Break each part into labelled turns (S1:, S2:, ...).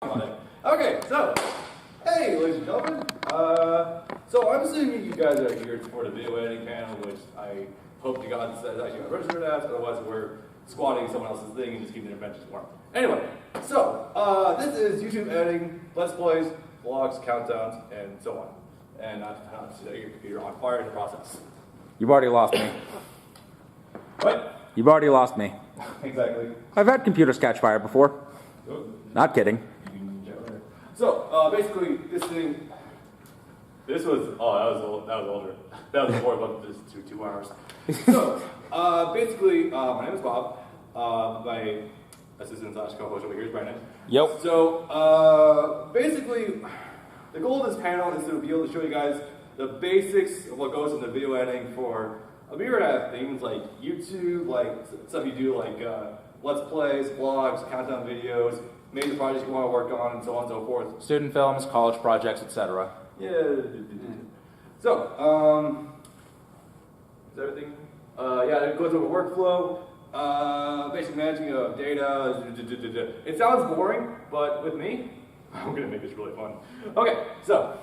S1: Okay, so, hey, ladies and gentlemen. So I'm assuming you guys are here for the video editing panel, which I hope to God says actually got registered as, otherwise we're squatting someone else's thing and just keeping their benches warm. Anyway, so, this is YouTube editing, Let's Plays, vlogs, countdowns, and so on. And not how to set your computer on fire in the process.
S2: You've already lost me.
S1: What?
S2: You've already lost me.
S1: Exactly.
S2: I've had computers catch fire before.
S1: Oh.
S2: Not kidding.
S1: So, basically, this thing, that was older. That was before, but this took 2 hours. So, basically, my name is Bob. My assistant / co-host over here is Brandon.
S2: Yep.
S1: So, basically, the goal of this panel is to be able to show you guys the basics of what goes into video editing for a myriad of things like YouTube, like stuff you do like Let's Plays, vlogs, countdown videos, major projects you want to work on, and so on and so forth.
S2: Student films, college projects, etc.
S1: Yeah. So, is everything? Yeah, it goes over workflow, basic managing of data. It sounds boring, but with me, I'm gonna make this really fun. Okay, so.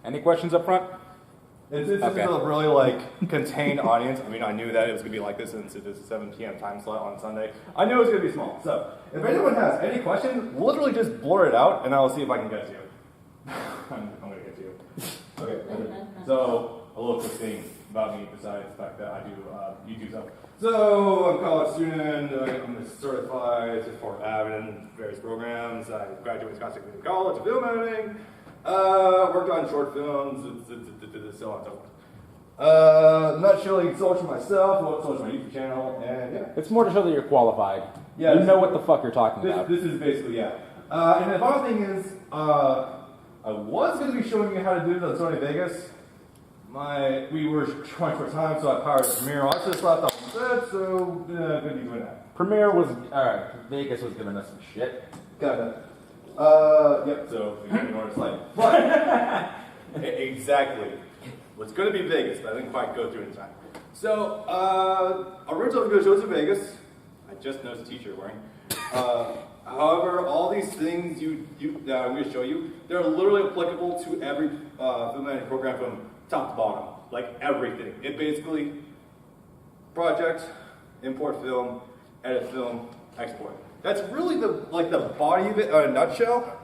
S2: Any questions up front?
S1: This is a really contained audience. I mean, I knew that it was gonna be like this since it is a 7 p.m. time slot on Sunday. I knew it was gonna be small. So, if anyone has any questions, literally just blur it out, and I'll see if I can get to you. I'm gonna get to you. Okay. So, a little quick thing about me besides the fact that I do YouTube stuff. So, I'm a college student. I'm certified for admin, various programs. I graduated Wisconsin Community College of film editing. Worked on short films, so on and so forth. Not showing so much of myself, so much of my YouTube channel, and yeah.
S2: It's more to show that you're qualified.
S1: Yeah,
S2: you know what the fuck you're talking about.
S1: This is basically, yeah. And the final thing is, I was going to be showing you how to do this on Sony Vegas. We were trying for time, so I powered Premiere. I just slapped off instead, so going to be doing that.
S2: Premiere was, alright, Vegas was giving us some shit.
S1: Kinda. Yep, so we can ignore the slide. But, exactly. Well, it's going to be Vegas, but I didn't quite go through it in time. So, originally I was going to show this in Vegas. I just noticed a t-shirt wearing. However, all these things that I'm going to show you, they're literally applicable to every film editing program from top to bottom. Like everything. It basically, project, import film, edit film, export. That's really the body of it in a nutshell.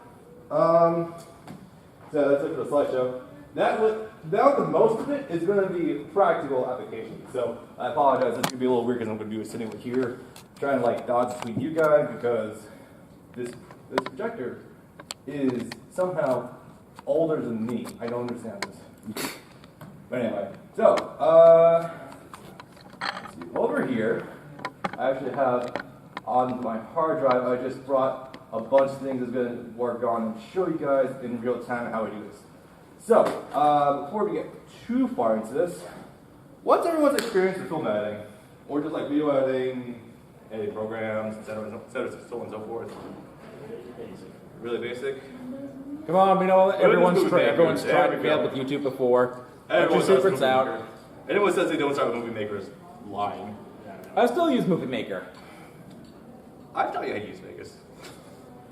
S1: So that's it for the slideshow. Now the most of it is going to be practical application. So I apologize, it's going to be a little weird because I'm going to be sitting over here trying to dodge between you guys because this projector is somehow older than me. I don't understand this. But anyway, so let's see. Over here, I actually have on my hard drive, I just brought a bunch of things that's going to work on and show you guys in real time how we do this. So, before we get too far into this, what's everyone's experience with film editing? Or just video editing, editing programs, etc., so on and so forth? Really basic?
S2: Come on, we know everyone's tried to fail with YouTube before. Put your secrets out.
S1: Anyone says they don't start with Movie Maker is lying.
S2: I still use Movie Maker.
S1: I tell you I use Vegas.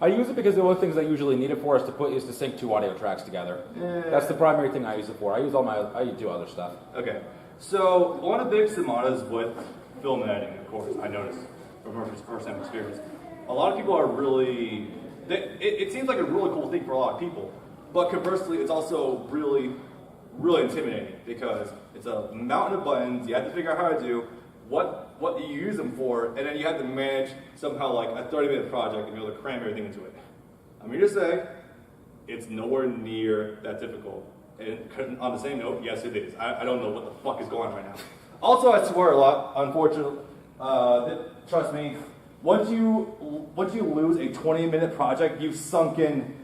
S2: I use it because the only things I usually need it for is to sync 2 audio tracks together. Yeah. That's the primary thing I use it for. I do other stuff. Okay. So one of the big stigmas with film editing, of course, I noticed from first-hand experience, a lot of people are really, it seems like a really cool thing for a lot of people, but conversely, it's also really, really intimidating because it's a mountain of buttons. You have to figure out how to do what you use them for, and then you have to manage somehow a 30-minute project and be able to cram everything into it. I'm here to say, it's nowhere near that difficult. And on the same note, yes it is. I don't know what the fuck is going on right now. Also, I swear a lot, unfortunately. Trust me, once you lose a 20-minute project you've sunk in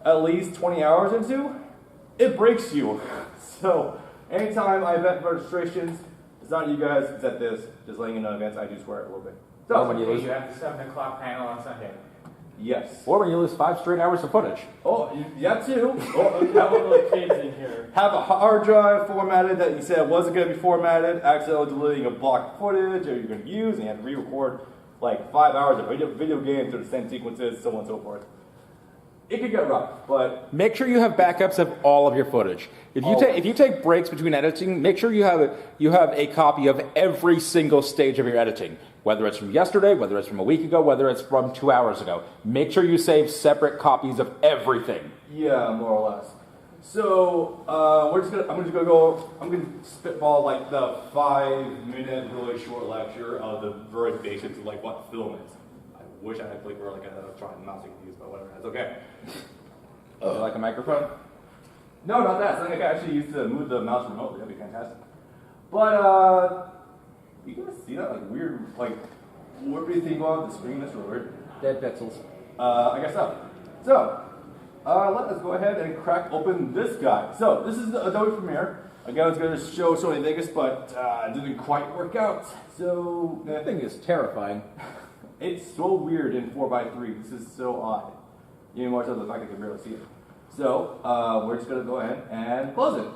S2: at least 20 hours into, it breaks you. So, anytime I vet registrations, it's not you guys, it's at this. Just letting you know in advance, I do swear it a little bit. So,
S3: when you lose, you have the 7 o'clock panel on Sunday.
S1: Yes.
S2: Or when you lose 5 straight hours of footage.
S1: Oh, yeah, too. Oh,
S3: Have little kids in here.
S1: Have a hard drive formatted that you said wasn't going to be formatted, accidentally deleting a block of footage that you're going to use, and you have to re-record 5 hours of video games or the same sequences, so on and so forth.
S2: it could get rough, but make sure you have backups of all of your footage. If you take breaks between editing, make sure you have a copy of every single stage of your editing, whether it's from yesterday, whether it's from a week ago, whether it's from 2 hours ago. Make sure you save separate copies of everything.
S1: Yeah, more or less. So I'm gonna spitball like the 5-minute really short lecture of the very basics of like what film is. I wish I had clicker like a trying mouse I could use, but whatever. That's okay.
S2: Like a microphone?
S1: No, not that. Something I could actually use to move the mouse remotely. That'd be fantastic. But you guys see that like weird like what do you think about the screen? That's really weird.
S2: Dead pixels.
S1: I guess so. So. Let us go ahead and crack open this guy. So this is the Adobe Premiere. Again, I was going to show Sony Vegas, but it didn't quite work out. So
S2: that thing is terrifying.
S1: It's so weird in 4:3. This is so odd. Even more so the fact I can barely see it. So we're just going to go ahead and close it.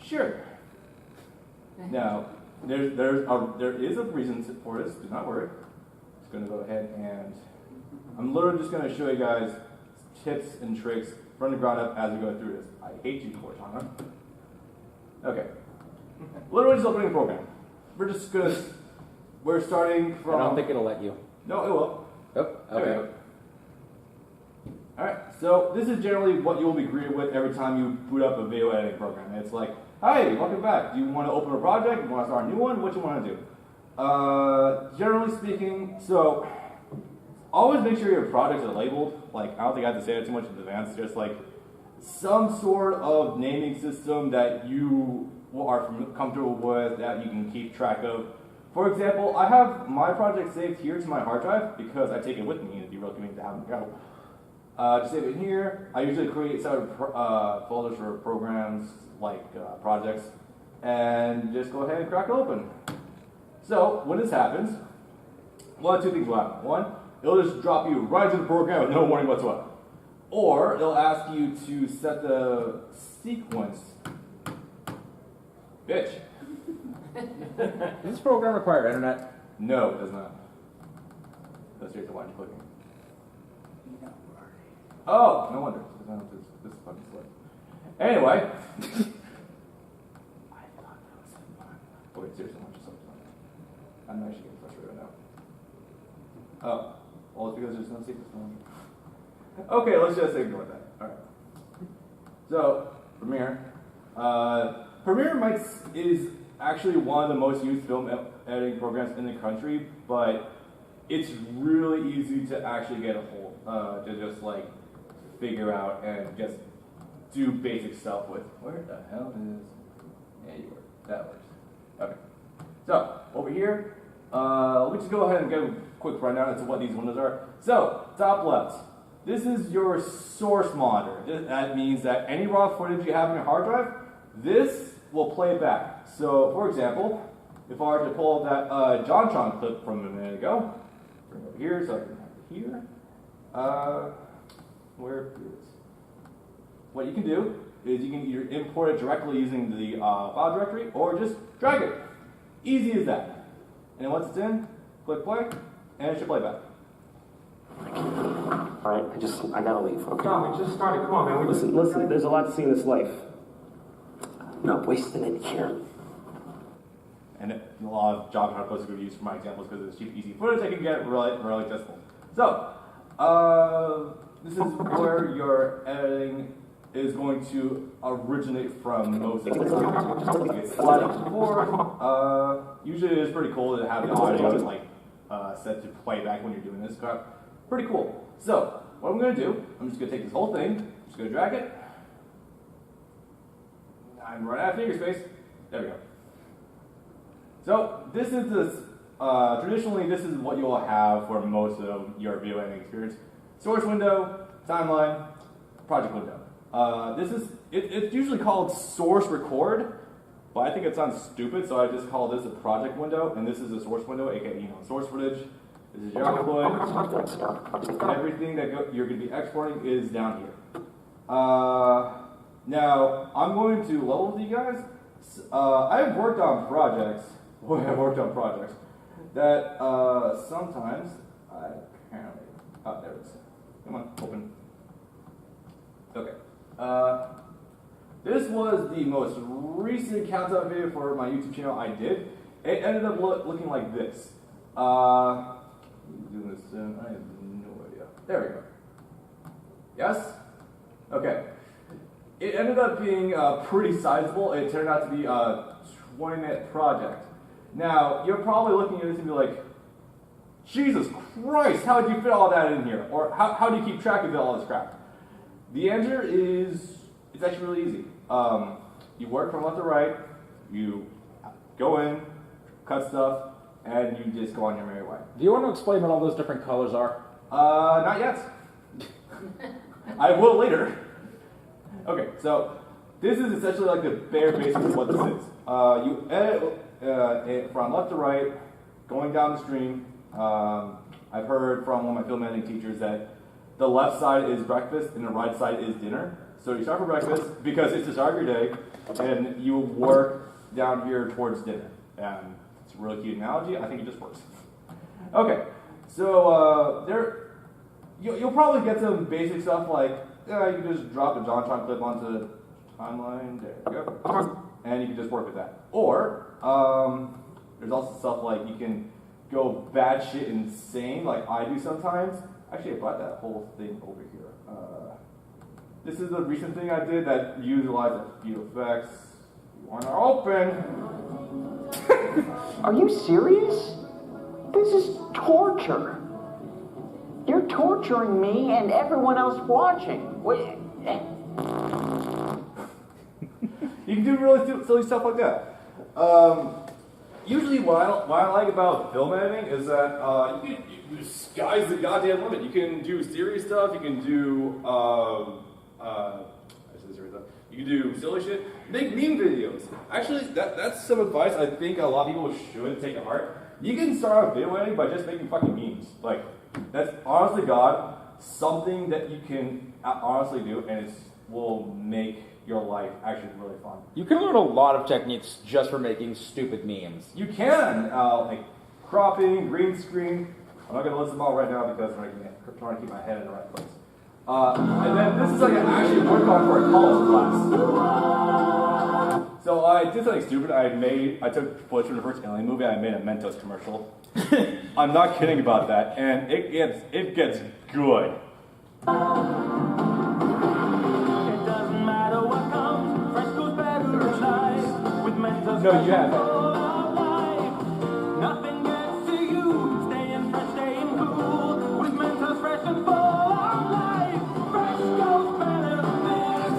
S1: Sure. Now there is a reason for this. Do not worry. Just going to go ahead and I'm literally just going to show you guys tips and tricks from the ground up as we go through this. I hate you, Cortana. Okay. Literally just opening the program. We're starting from...
S2: I don't think it'll let you.
S1: No, it will.
S2: Oh, okay.
S1: Alright, so this is generally what you'll be greeted with every time you boot up a video editing program. It's like, hi, welcome back. Do you want to open a project? Do you want to start a new one? What do you want to do? Generally speaking, so... always make sure your projects are labeled. Like, I don't think I have to say that too much in advance. It's just like some sort of naming system that you are comfortable with, that you can keep track of. For example, I have my project saved here to my hard drive because I take it with me and it'd be real convenient to have them go. To save it here, I usually create separate folders for programs like projects and just go ahead and crack it open. So, when this happens, one of two things will happen. One, it'll just drop you right into the program with no warning whatsoever. Or it'll ask you to set the sequence. Bitch.
S2: Does this program require internet?
S1: No, it does not. Go straight to why you're clicking. Oh, no wonder. This is fucking slow. Anyway. I thought that was fun. Oh, wait, seriously, I'm just so fun. I'm actually getting frustrated right now. Oh. Well, it's because there's no secrets. Okay, let's just ignore that. Alright. So, Premiere. Premiere is actually one of the most used film editing programs in the country, but it's really easy to actually get a hold, to just like figure out and just do basic stuff with. Where the hell is... Yeah, you work. That works. Okay. So, over here, let me just go ahead and give a quick rundown as to what these windows are. So, top left, this is your source monitor. That means that any raw footage you have on your hard drive, this will play back. So, for example, if I were to pull that JonTron clip from a minute ago, bring it over here so I can have it here. Where is it? What you can do is you can either import it directly using the file directory or just drag it. Easy as that. And then once it's in, click play, and it should play back.
S4: Alright, I gotta leave. Okay.
S3: John, we just started. Come on, man.
S4: Listen, there's a lot to see in this life. I'm not wasting it here.
S1: And a lot of job hard posts are going to be used for my examples because it's cheap, easy footage. I can get really accessible. So, this is where your editing is going to originate from most of the time. Usually it's pretty cool to have the audio like set to play back when you're doing this crap. Pretty cool. So, what I'm going to do, I'm just going to take this whole thing, just going to drag it. I'm running out of finger space. There we go. So this is traditionally this is what you will have for most of your video editing experience. Source window, timeline, project window. It's usually called source record, but I think it sounds stupid, so I just call this a project window, and this is a source window, aka source footage. This is your output. Everything that you're going to be exporting is down here. Now I'm going to level with you guys. I've worked on projects. That sometimes I apparently there it is. Come on, open. Okay. This was the most recent countdown video for my YouTube channel I did. It ended up looking like this. Doing this soon. I have no idea. There we go. Yes? Okay. It ended up being pretty sizable. It turned out to be a 20-minute project. Now, you're probably looking at this and be like, Jesus Christ, how did you fit all that in here? Or how do you keep track of all this crap? The answer is, it's actually really easy. You work from left to right, you go in, cut stuff, and you just go on your merry way.
S2: Do you want to explain what all those different colors are?
S1: Not yet. I will later. Okay, so this is essentially like the bare basics of what this is. You edit it from left to right, going down the stream. I've heard from one of my film editing teachers that the left side is breakfast and the right side is dinner. So you start for breakfast because it's the start of your day, and you work down here towards dinner. And it's a really cute analogy. I think it just works. Okay, so you'll probably get some basic stuff like you can just drop a JonTron clip onto the timeline. There you go, and you can just work with that. Or there's also stuff like you can go batshit insane, like I do sometimes. Actually, I brought that whole thing over here. This is a recent thing I did that utilizes view effects. You want to open?
S5: Are you serious? This is torture. You're torturing me and everyone else watching.
S1: You can do really silly stuff like that. Usually what I like about film editing is that the sky's the goddamn limit. You can do serious stuff, you can do you can do silly shit, make meme videos. Actually, that's some advice I think a lot of people should take to heart. You can start out video editing by just making fucking memes. Like, that's honestly God, something that you can honestly do, and it will make your life actually really fun.
S2: You can learn a lot of techniques just for making stupid memes.
S1: You can, like cropping, green screen. I'm not going to list them all right now because I'm trying to keep my head in the right place. And then this is like I actually worked on for a college class. So I did something stupid. I took footage from the first Alien movie. I made a Mentos commercial. I'm not kidding about that, and it gets good.
S2: No, you haven't.
S6: Nothing gets to you. Staying fresh, staying cool. With Mentos fresh and full of life. Fresh goes better than this.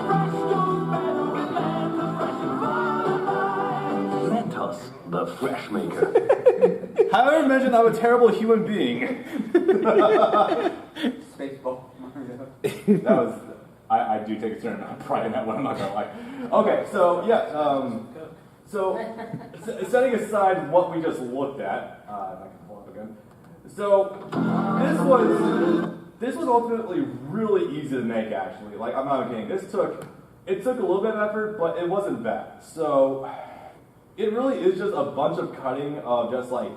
S6: Fresh goes better with Mentos fresh and full of life.
S7: Mentos, the fresh maker.
S1: However, mentioned I'm a terrible human being.
S3: Spaceball.
S1: That was. I do take a certain amount of pride in that one, I'm not gonna lie. Okay, so yeah, so setting aside what we just looked at, I can pull up again. So this was ultimately really easy to make actually. Like, I'm not kidding. It took a little bit of effort, but it wasn't bad. So it really is just a bunch of cutting of just like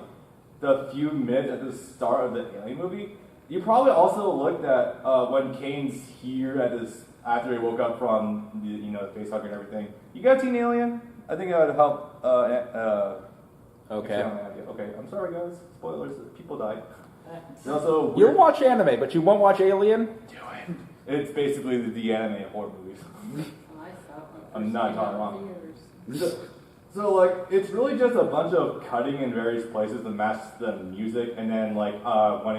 S1: the few minutes at the start of the Alien movie. You probably also looked at when Kane's here at his after he woke up from the face hugger and everything. You got Teen Alien? I think that would help.
S2: Okay.
S1: Okay. I'm sorry, guys. Spoilers. People die. Also,
S2: You'll watch anime, but you won't watch Alien?
S1: Do it. It's basically the anime of horror movies. I'm not talking wrong. So like, it's really just a bunch of cutting in various places to match the music, and then like when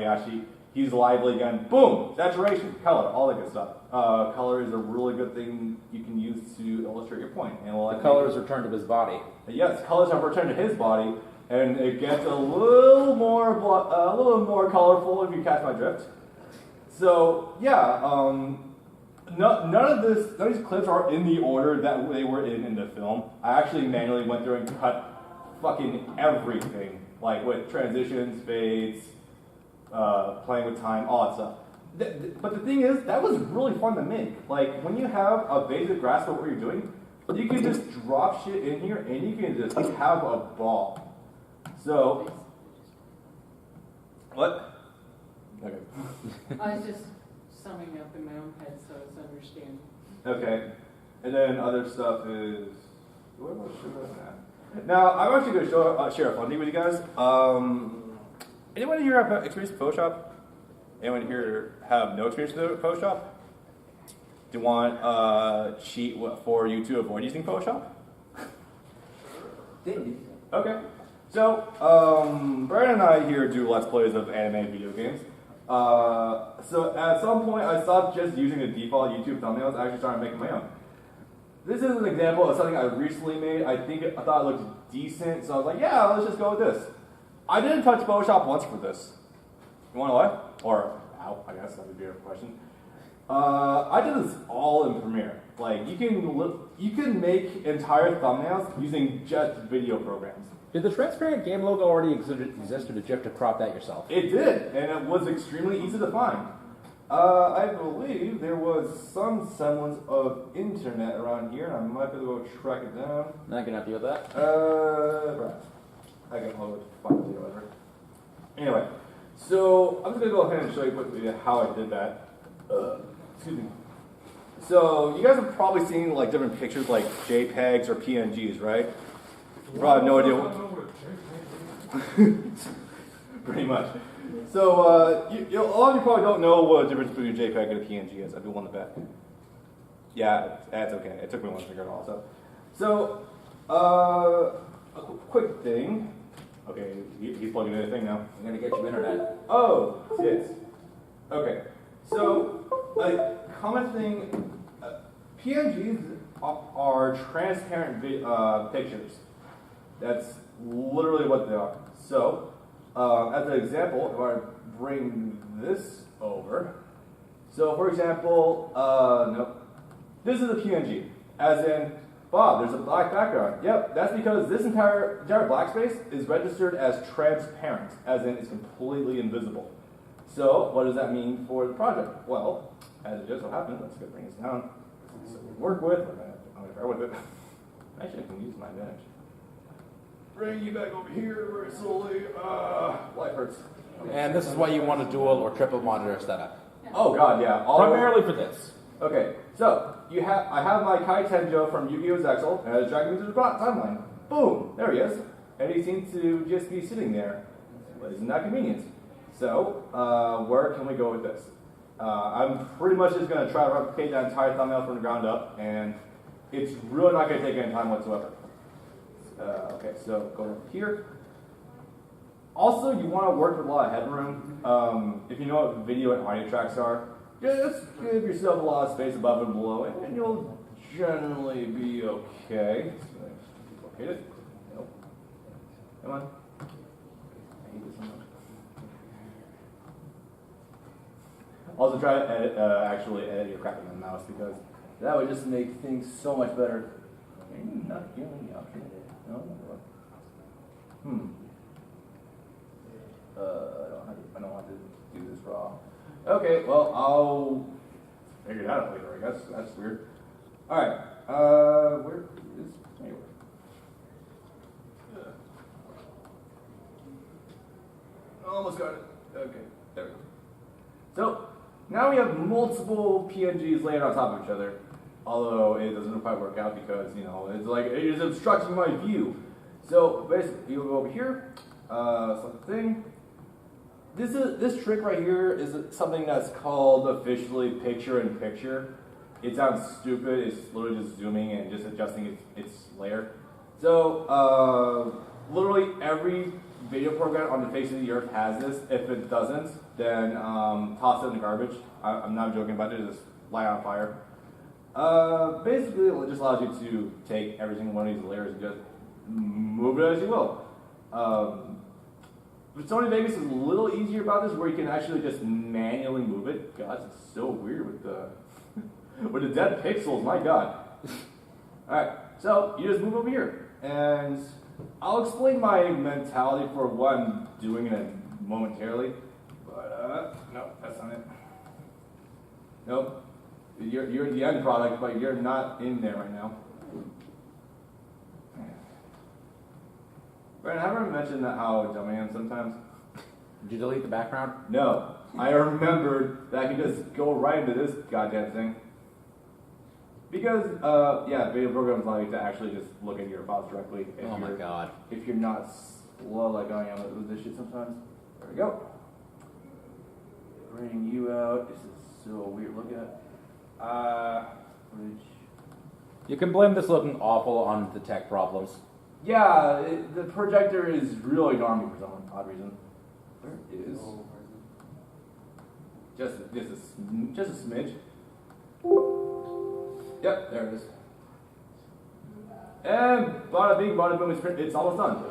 S1: he's lively again, boom, saturation, color, all that good stuff. Color is a really good thing you can use to illustrate your point. And
S2: The colors return to his body.
S1: Yes, colors have returned to his body, and it gets a little more colorful if you catch my drift. So yeah, none of these clips are in the order that they were in the film. I actually manually went through and cut fucking everything, like with transitions, fades, playing with time, all that stuff. But the thing is, that was really fun to make. Like, when you have a basic grasp of what you're doing, you can just drop shit in here and you can just have a ball. So, what? Okay.
S7: I was just summing up in my own head so it's understandable.
S1: Okay. And then other stuff is. What am I showing that? Now, I'm actually going to share a fun thing with you guys. Anyone here have experience with Photoshop? Anyone here have no experience with Photoshop? Do you want a cheat for you to avoid using Photoshop? Okay. So, Brian and I here do Let's Plays of anime video games. So at some point I stopped just using the default YouTube thumbnails. I actually started making my own. This is an example of something I recently made. I thought it looked decent, so I was like, yeah, let's just go with this. I didn't touch Photoshop once for this. You want to know why? Or how? I guess that would be a question. I did this all in Premiere. Like you can make entire thumbnails using just video programs.
S2: Did the transparent game logo already exist, or did you have to crop that yourself?
S1: It did, and it was extremely easy to find. I believe there was some semblance of internet around here, and I might be able to go track it down.
S2: I can help you with that.
S1: Right. I can find it or whatever. Anyway, so I'm just gonna go ahead and show you quickly how I did that. Excuse me. So you guys have probably seen like different pictures, like JPEGs or PNGs, right? You probably have no idea what. Pretty much. So a lot of you probably don't know what the difference between a JPEG and a PNG is. I'd be willing to bet. Yeah, that's okay. It took me a while to figure it all out. So, a quick thing. Okay, he's plugging in a thing now.
S2: I'm gonna get you internet.
S1: Oh, yes. Okay. So, a common thing, PNGs are transparent pictures. That's literally what they are. So, as an example, if I bring this over, so for example, nope, this is a PNG, as in, Bob, there's a black background. Yep, that's because this entire black space is registered as transparent, as in it's completely invisible. So, what does that mean for the project? Well, as it just so happens, let's go bring this down, so we work with, I'm going to bear with it. Actually, I can use my advantage. Bring you back over here very slowly. Life hurts.
S2: And this is why you want a dual or triple monitor setup.
S1: Oh god, yeah.
S2: Primarily for this.
S1: Okay, so I have my Kai Tenjo from Yu-Gi-Oh! Zexal, and I drag him into the timeline. Boom, there he is. And he seems to just be sitting there. But isn't that convenient? So, where can we go with this? I'm pretty much just going to try to replicate that entire thumbnail from the ground up, and it's really not going to take any time whatsoever. Okay, so go over here. Also, you want to work with a lot of headroom. If you know what video and audio tracks are, just give yourself a lot of space above and below, and you'll generally be okay. So, hit it. Nope. Come on. I hate this so much. Also, try to actually edit your crap on the mouse, because that would just make things so much better. Are you not giving me option? No? I don't have to do this raw. Okay, well, I'll figure it out later, I guess. That's weird. Alright, where is... Anyway. Almost got it. Okay, there we go. So, now we have multiple PNGs laying on top of each other. Although it doesn't quite work out because, you know, it's like, it is obstructing my view. So, basically, you'll go over here, select the thing. This trick right here is something that's called officially picture-in-picture. It sounds stupid, it's literally just zooming and just adjusting its layer. So, literally every video program on the face of the earth has this. If it doesn't, then toss it in the garbage. I'm not joking about it, just light on fire. Basically, it just allows you to take every single one of these layers and just move it as you will. But Sony Vegas is a little easier about this, where you can actually just manually move it. God, it's so weird with the with the dead pixels. My God. All right, so you just move over here, and I'll explain my mentality for what I'm doing in it momentarily. But no, that's not it. Nope. You're the end product, but you're not in there right now. Brandon, have I ever mentioned how dumb I am sometimes?
S2: Did you delete the background?
S1: No. I remembered that I could just go right into this goddamn thing. Because, video programs allow you to actually just look at your files directly.
S2: Oh my god.
S1: If you're not slow like I am with this shit sometimes. There we go. Bring you out. This is so weird. Look at
S2: You can blame this looking awful on the tech problems.
S1: Yeah, the projector is really ignoring me for some odd reason. Where is? Just a smidge. Yep, there it is. And bada bing, bada boom, it's almost done.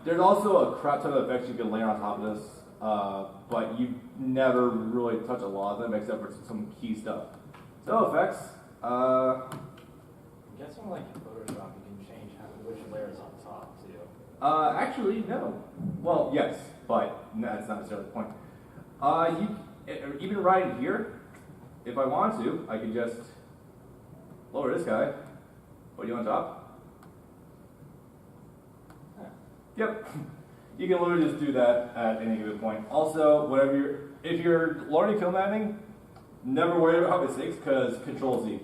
S1: There's also a crap ton of effects you can layer on top of this, but you never really touch a lot of them except for some key stuff. So effects,
S3: I'm guessing like in Photoshop you can change which layers on top too.
S1: actually, no. Well, yes, but that's not necessarily the point. Even right here, if I want to, I can just lower this guy, put you on top. Yep. You can literally just do that at any given point. Also, if you're learning film editing, never worry about mistakes because Control Z.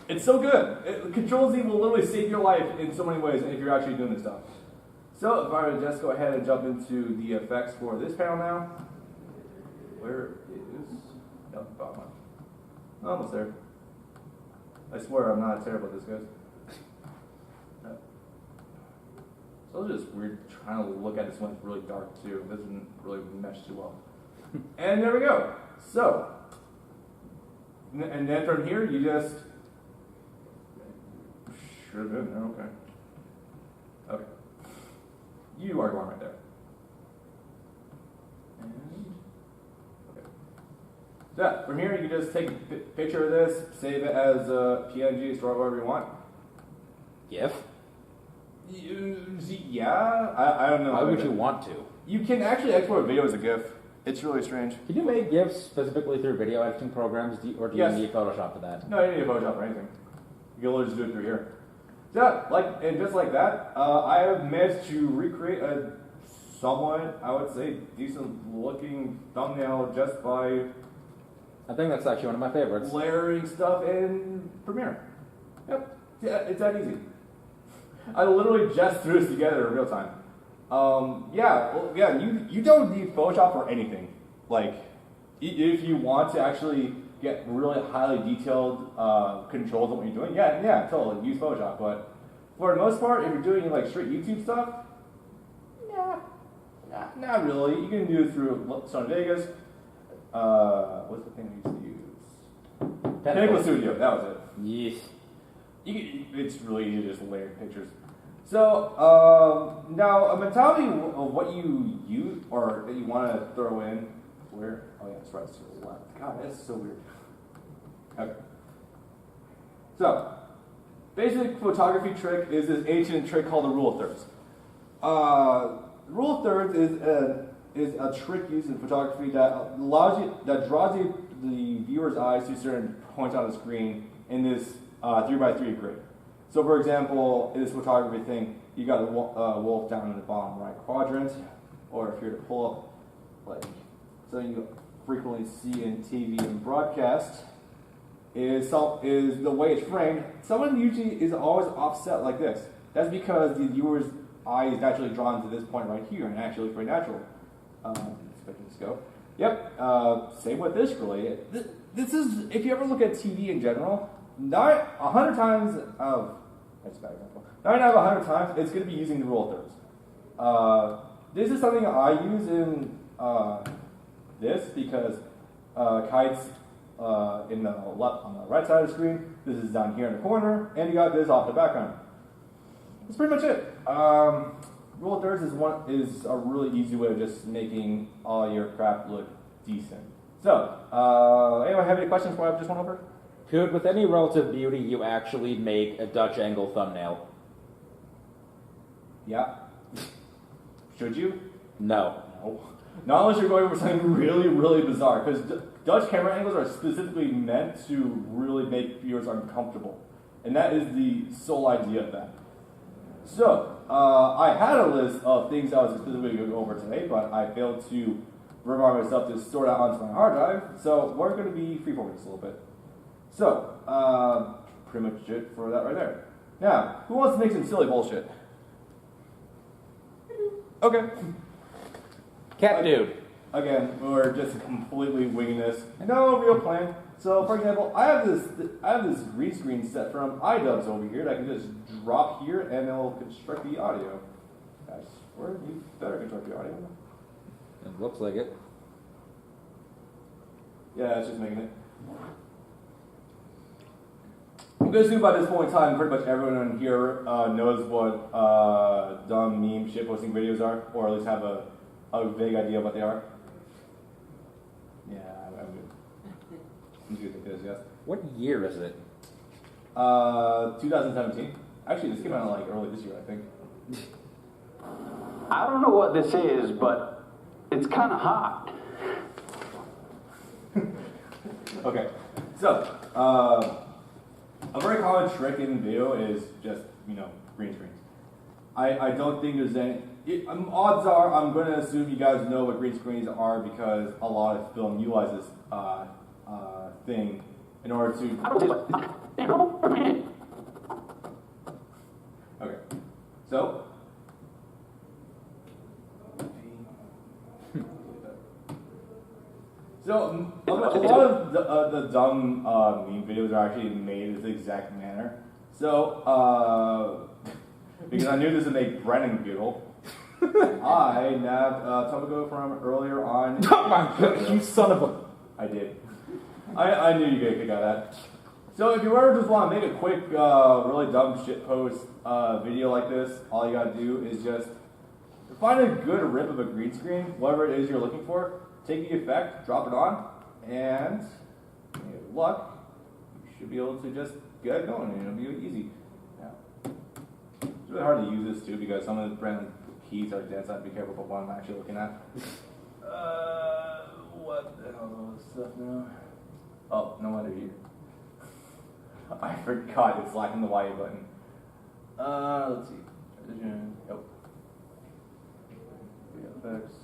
S1: It's so good. Control Z will literally save your life in so many ways if you're actually doing this stuff. So if I were to just go ahead and jump into the effects for this panel now. Where is... No, bottom one. Almost there. I swear I'm not terrible at this, guys. No. So it's just weird trying to look at this one. It's really dark too. It doesn't really mesh too well. And there we go. So, and then from here you just should have been there. Okay. Okay. You are going right there. And okay. So yeah, from here you can just take a picture of this, save it as a PNG, store it wherever you want.
S2: GIF?
S1: Yeah, I don't know.
S2: Why would you want to?
S1: You can actually export a video as a GIF. It's really strange.
S2: Can you make GIFs specifically through video editing programs, or do you need Photoshop for that?
S1: No, you need a Photoshop or anything. You can literally just do it through here. So yeah, and just like that, I have managed to recreate a somewhat, I would say, decent looking thumbnail just by
S2: I think that's actually one of my favorites.
S1: layering stuff in Premiere. Yep, yeah, it's that easy. I literally just threw this together in real time. You don't need Photoshop for anything. Like, if you want to actually get really highly detailed controls on what you're doing, yeah, totally, use Photoshop. But for the most part, if you're doing like straight YouTube stuff, not really. You can do it through Sony Vegas. What's the thing we used to use? Pinnacle Studio, that was it.
S2: Yes.
S1: It's really easy to just layer pictures. So, now a mentality of what you use or that you want to throw in. Where? Oh, yeah, it's right to the left. God, that's so weird. Okay. So, basic photography trick is this ancient trick called the rule of thirds. The rule of thirds is a trick used in photography that draws the viewer's eyes to certain points on the screen in this 3x3 grid. So, for example, in this photography thing, you got a wolf down in the bottom right quadrant, or if you're to pull up, like something you frequently see in TV and broadcast, is the way it's framed. Someone usually is always offset like this. That's because the viewer's eye is naturally drawn to this point right here, and actually looks very natural. Expecting this to go. Yep. Same with this, really. This is, if you ever look at TV in general, not 100 times of, that's a bad example, 9 out of 100 times, it's going to be using the rule of thirds. This is something I use in this because kites on the right side of the screen, this is down here in the corner, and you got this off the background. That's pretty much it. Rule of thirds is a really easy way of just making all your crap look decent. So, anyone have any questions before I just went over?
S2: Could, with any relative beauty, you actually make a Dutch angle thumbnail?
S1: Yeah. Should you?
S2: No.
S1: No. Not unless you're going for something really, really bizarre, because Dutch camera angles are specifically meant to really make viewers uncomfortable. And that is the sole idea of that. So, I had a list of things I was specifically going over today, but I failed to remind myself to store that onto my hard drive. So we're going to be freeforming this a little bit. So, pretty much it for that right there. Now, who wants to make some silly bullshit? Okay.
S2: Cat dude.
S1: Again, we're just completely winging this. No real plan. So, for example, I have this green screen set from iDubbbz over here that I can just drop here and it'll construct the audio. I swear you better construct the audio.
S2: It looks like it.
S1: Yeah, it's just making it. I'm going to assume by this point in time, pretty much everyone here knows what dumb meme shitposting videos are, or at least have a vague idea of what they are. Yeah, I'm good. I'm good at this, yes.
S2: What year is it?
S1: 2017. Actually, this came out like early this year, I think.
S5: I don't know what this is, but it's kind of hot.
S1: Okay, so a very common trick in video is just, green screens. I don't think there's any. Odds are, I'm going to assume you guys know what green screens are because a lot of film utilizes thing in order to. Okay, so. So, a lot of the dumb meme videos are actually made in this exact manner. So, because I knew this would make Brennan giggle, I nabbed Topico from earlier on.
S2: Oh my god, you son of a...
S1: I did. I knew you'd get a kick out of that. So, if you ever just want to make a quick, really dumb shitpost video like this, all you gotta do is just find a good rip of a green screen, whatever it is you're looking for. Take the effect, drop it on, and with luck, you should be able to just get it going, and it'll be easy. Now, it's really hard to use this too because some of the brand keys are dead, so I have to be careful about what I'm actually looking at. What the hell is all this stuff now? Oh, no wonder here. I forgot it's lacking the Y button. Let's see. Transition. Nope. Effects.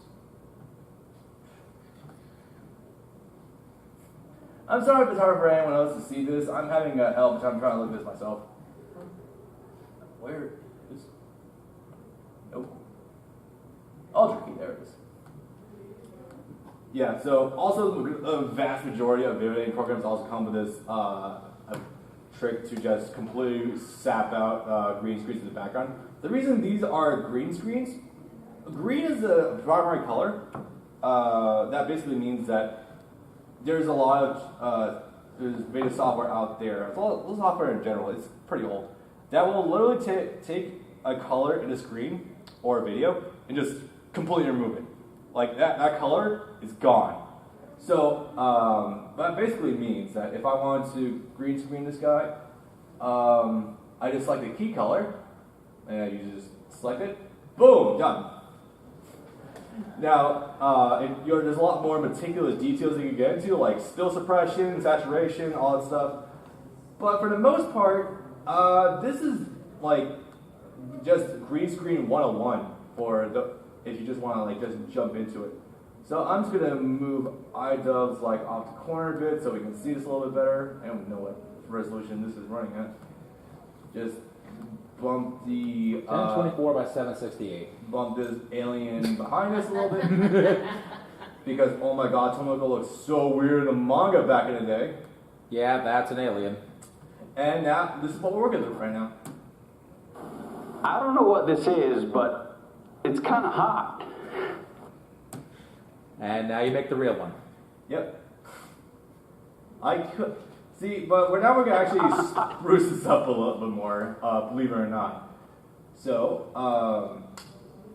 S1: I'm sorry if it's hard for anyone else to see this. I'm having a hell of a time trying to look at this myself. Where is... Nope. Ultra key, there it is. Yeah, so also a vast majority of video editing programs also come with this a trick to just completely sap out green screens in the background. The reason these are green screens, green is a primary color. That basically means that there's a lot of there's video software out there. It's all software in general. It's pretty old. That will literally take a color in a screen or a video and just completely remove it. Like that color is gone. So that basically means that if I wanted to green screen this guy, I just select the key color and you just select it. Boom, done. Now, there's a lot more meticulous details you can get into, like spill suppression, saturation, all that stuff. But for the most part, this is like just green screen 101 for if you just want to just jump into it. So I'm just gonna move iDubbbz off the corner a bit so we can see this a little bit better. I don't know what resolution this is running at. Just bump the
S2: 1024 by 768.
S1: Bump this alien behind us a little bit because oh my god, Tomoko looks so weird in the manga back in the day.
S2: Yeah, that's an alien.
S1: And now this is what we're working with right now.
S5: I don't know what this is, but it's kind of hot.
S2: And now you make the real one.
S1: Yep. I could see, but now we're gonna actually spruce this up a little bit more, believe it or not. So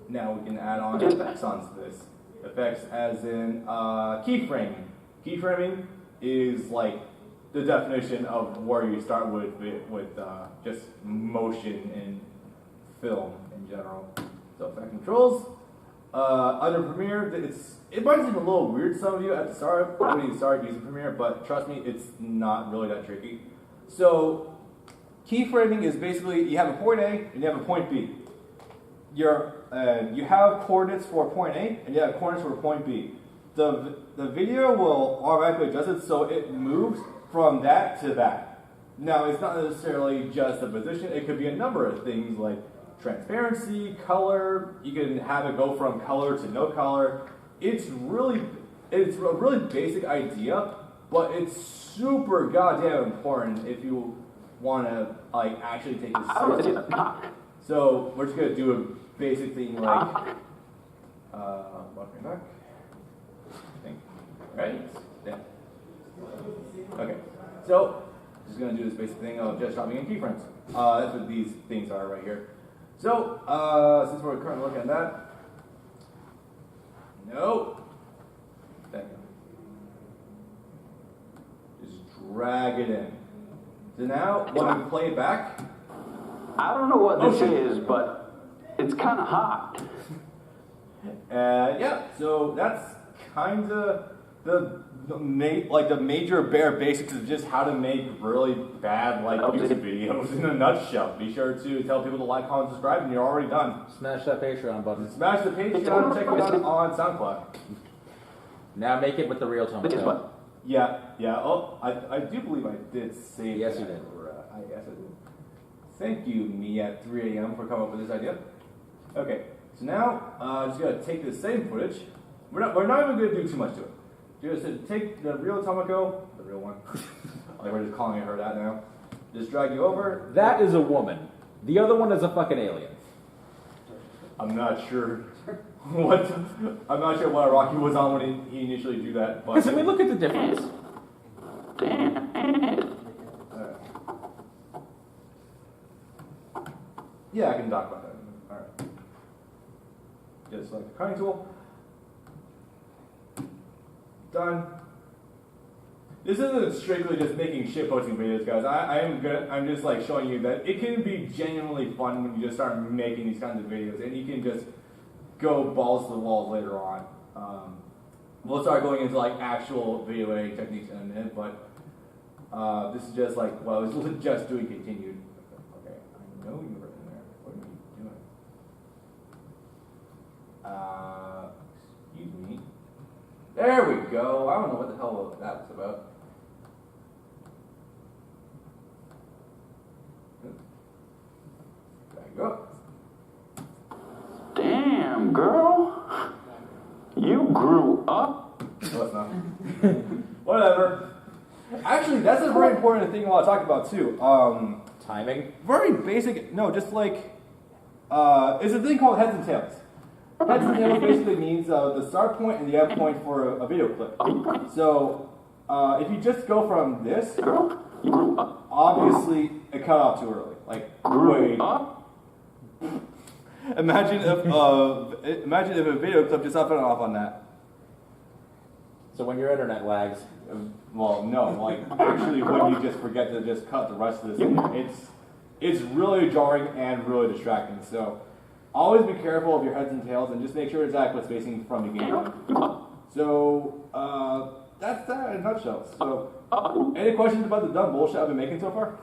S1: now we can add on effects onto this. Effects as in keyframing. Keyframing is like the definition of where you start with just motion in film in general. So effect controls. Under Premiere, it might seem a little weird to some of you at the start when you start using Premiere, but trust me, it's not really that tricky. So keyframing is basically you have a point A and you have a point B. you have coordinates for point A and you have coordinates for point B. The video will automatically adjust it so it moves from that to that. Now, it's not necessarily just the position. It could be a number of things like transparency, color. You can have it go from color to no color. It's a really basic idea, but it's super goddamn important if you want to like actually take this seriously. So we're just gonna do a basic thing like welcome back. Right? Yeah. Okay. So just gonna do this basic thing of just dropping in keyframes. That's what these things are right here. So since we're currently looking at that, no. Just drag it in. So now when we play it back,
S5: I don't know what this is, but it's kind of hot.
S1: yeah. So that's kind of the major bare basics of just how to make really bad music videos in a nutshell. Be sure to tell people to like, comment, subscribe, and you're already done.
S2: Smash that Patreon button.
S1: Smash the Patreon and check it out on SoundCloud.
S2: Now make it with the real tomato.
S1: Yeah. Oh, I do believe I did save.
S2: Yes, you did.
S1: Yes, I did. Thank you, me at 3 a.m. for coming up with this idea. Okay, so now just gonna take this same footage. We're not even gonna do too much to it. Just take the real Tomoko, the real one. Like we're just calling her that now. Just drag you over.
S2: That is a woman. The other one is a fucking alien.
S1: I'm not sure what Rocky was on when he initially drew that. But
S2: I mean, look at the difference.
S1: Yeah, I can talk about that. All right. Just select the cutting tool. Done. This isn't strictly just making shitposting videos, guys. I'm just like showing you that it can be genuinely fun when you just start making these kinds of videos, and you can just go balls to the walls later on. We'll start going into like actual video editing techniques in a minute, but this is just like what I was just doing continued. Okay, I know you were in there. What are you doing? Excuse me. There we go. I don't know what the hell that was about. There you go.
S5: Damn, girl. You grew up.
S1: No, it's not. Whatever. Actually, that's a very important thing I want to talk about too.
S2: Timing?
S1: Very basic. No, just like it's a thing called heads and tails. Heads and tails basically means the start point and the end point for a video clip. So if you just go from this, obviously it cut off too early. Like wait. Imagine if a video clip just up and off on that.
S2: So when your internet lags.
S1: Well, no, like actually when you just forget to just cut the rest of this thing, it's really jarring and really distracting. So always be careful of your heads and tails and just make sure it's adequate spacing from the beginning. So that's that in a nutshell. So any questions about the dumb bullshit I've been making so far?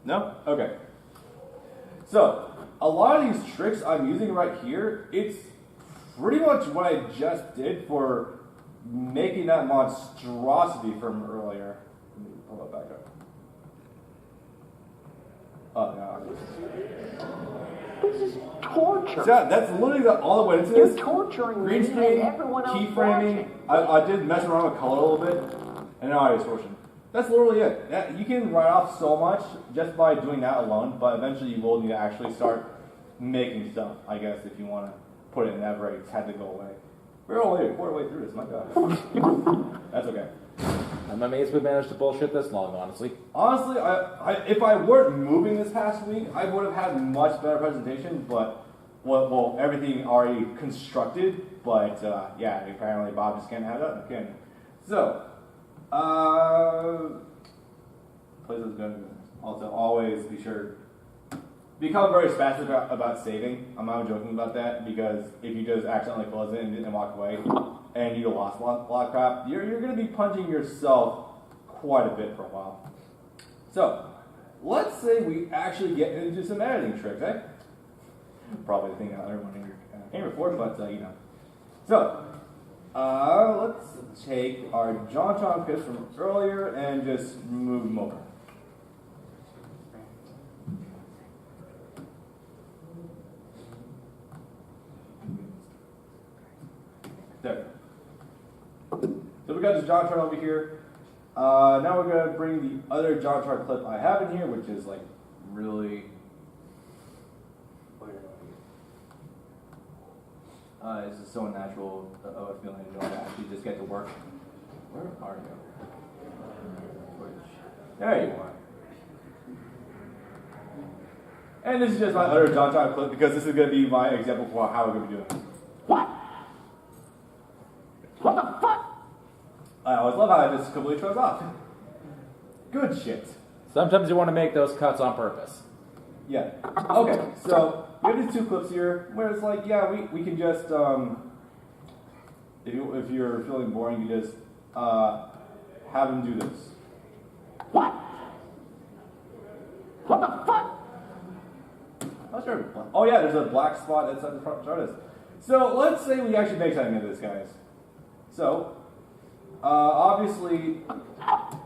S1: No? Okay. So a lot of these tricks I'm using right here, it's pretty much what I just did for making that monstrosity from earlier. Let me pull that back up. Oh, no.
S5: This is torture.
S1: So that's literally all that went into this.
S5: You're torturing
S1: Green
S5: me
S1: screen,
S5: and everyone else
S1: keyframing. I did mess around with color a little bit, and now audio distortion. That's literally it. You can write off so much just by doing that alone, but eventually you will need to actually start making stuff, I guess, if you want to put it in that very technical way. We're only a quarter way through this, my God. That's okay.
S2: I'm amazed we managed to bullshit this long, honestly.
S1: Honestly, if I weren't moving this past week, I would have had a much better presentation, but, well, everything already constructed, but, yeah, apparently Bob just can't have that, can So, place is good. Also, always be sure, become very specific about saving. I'm not joking about that, because if you just accidentally close it and walk away, and you lost a lot of crap, you're going to be punching yourself quite a bit for a while. So, let's say we actually get into some editing tricks, eh?
S8: Probably the thing that everyone here came before, but you know. So, let's take our JonTron clips from earlier and just move them over. There. So we got this JonTron over here. Now we're going to bring the other JonTron clip I have in here, which is like really... this is so unnatural of a feeling to actually just get to work. Where are you? There you are. And this is just my other JonTron clip because this is going to be my example for how we're going to be doing this.
S5: What? What the fuck?
S8: I always love how it just completely throws off. Good shit.
S2: Sometimes you want to make those cuts on purpose.
S8: Yeah. Okay, so we have these two clips here where it's like, yeah, we can just, if you're feeling boring, you just have them do this.
S5: What? What the fuck?
S8: Oh, sure. Oh yeah, there's a black spot inside the front chart. So let's say we actually make something of this, guys. So, obviously,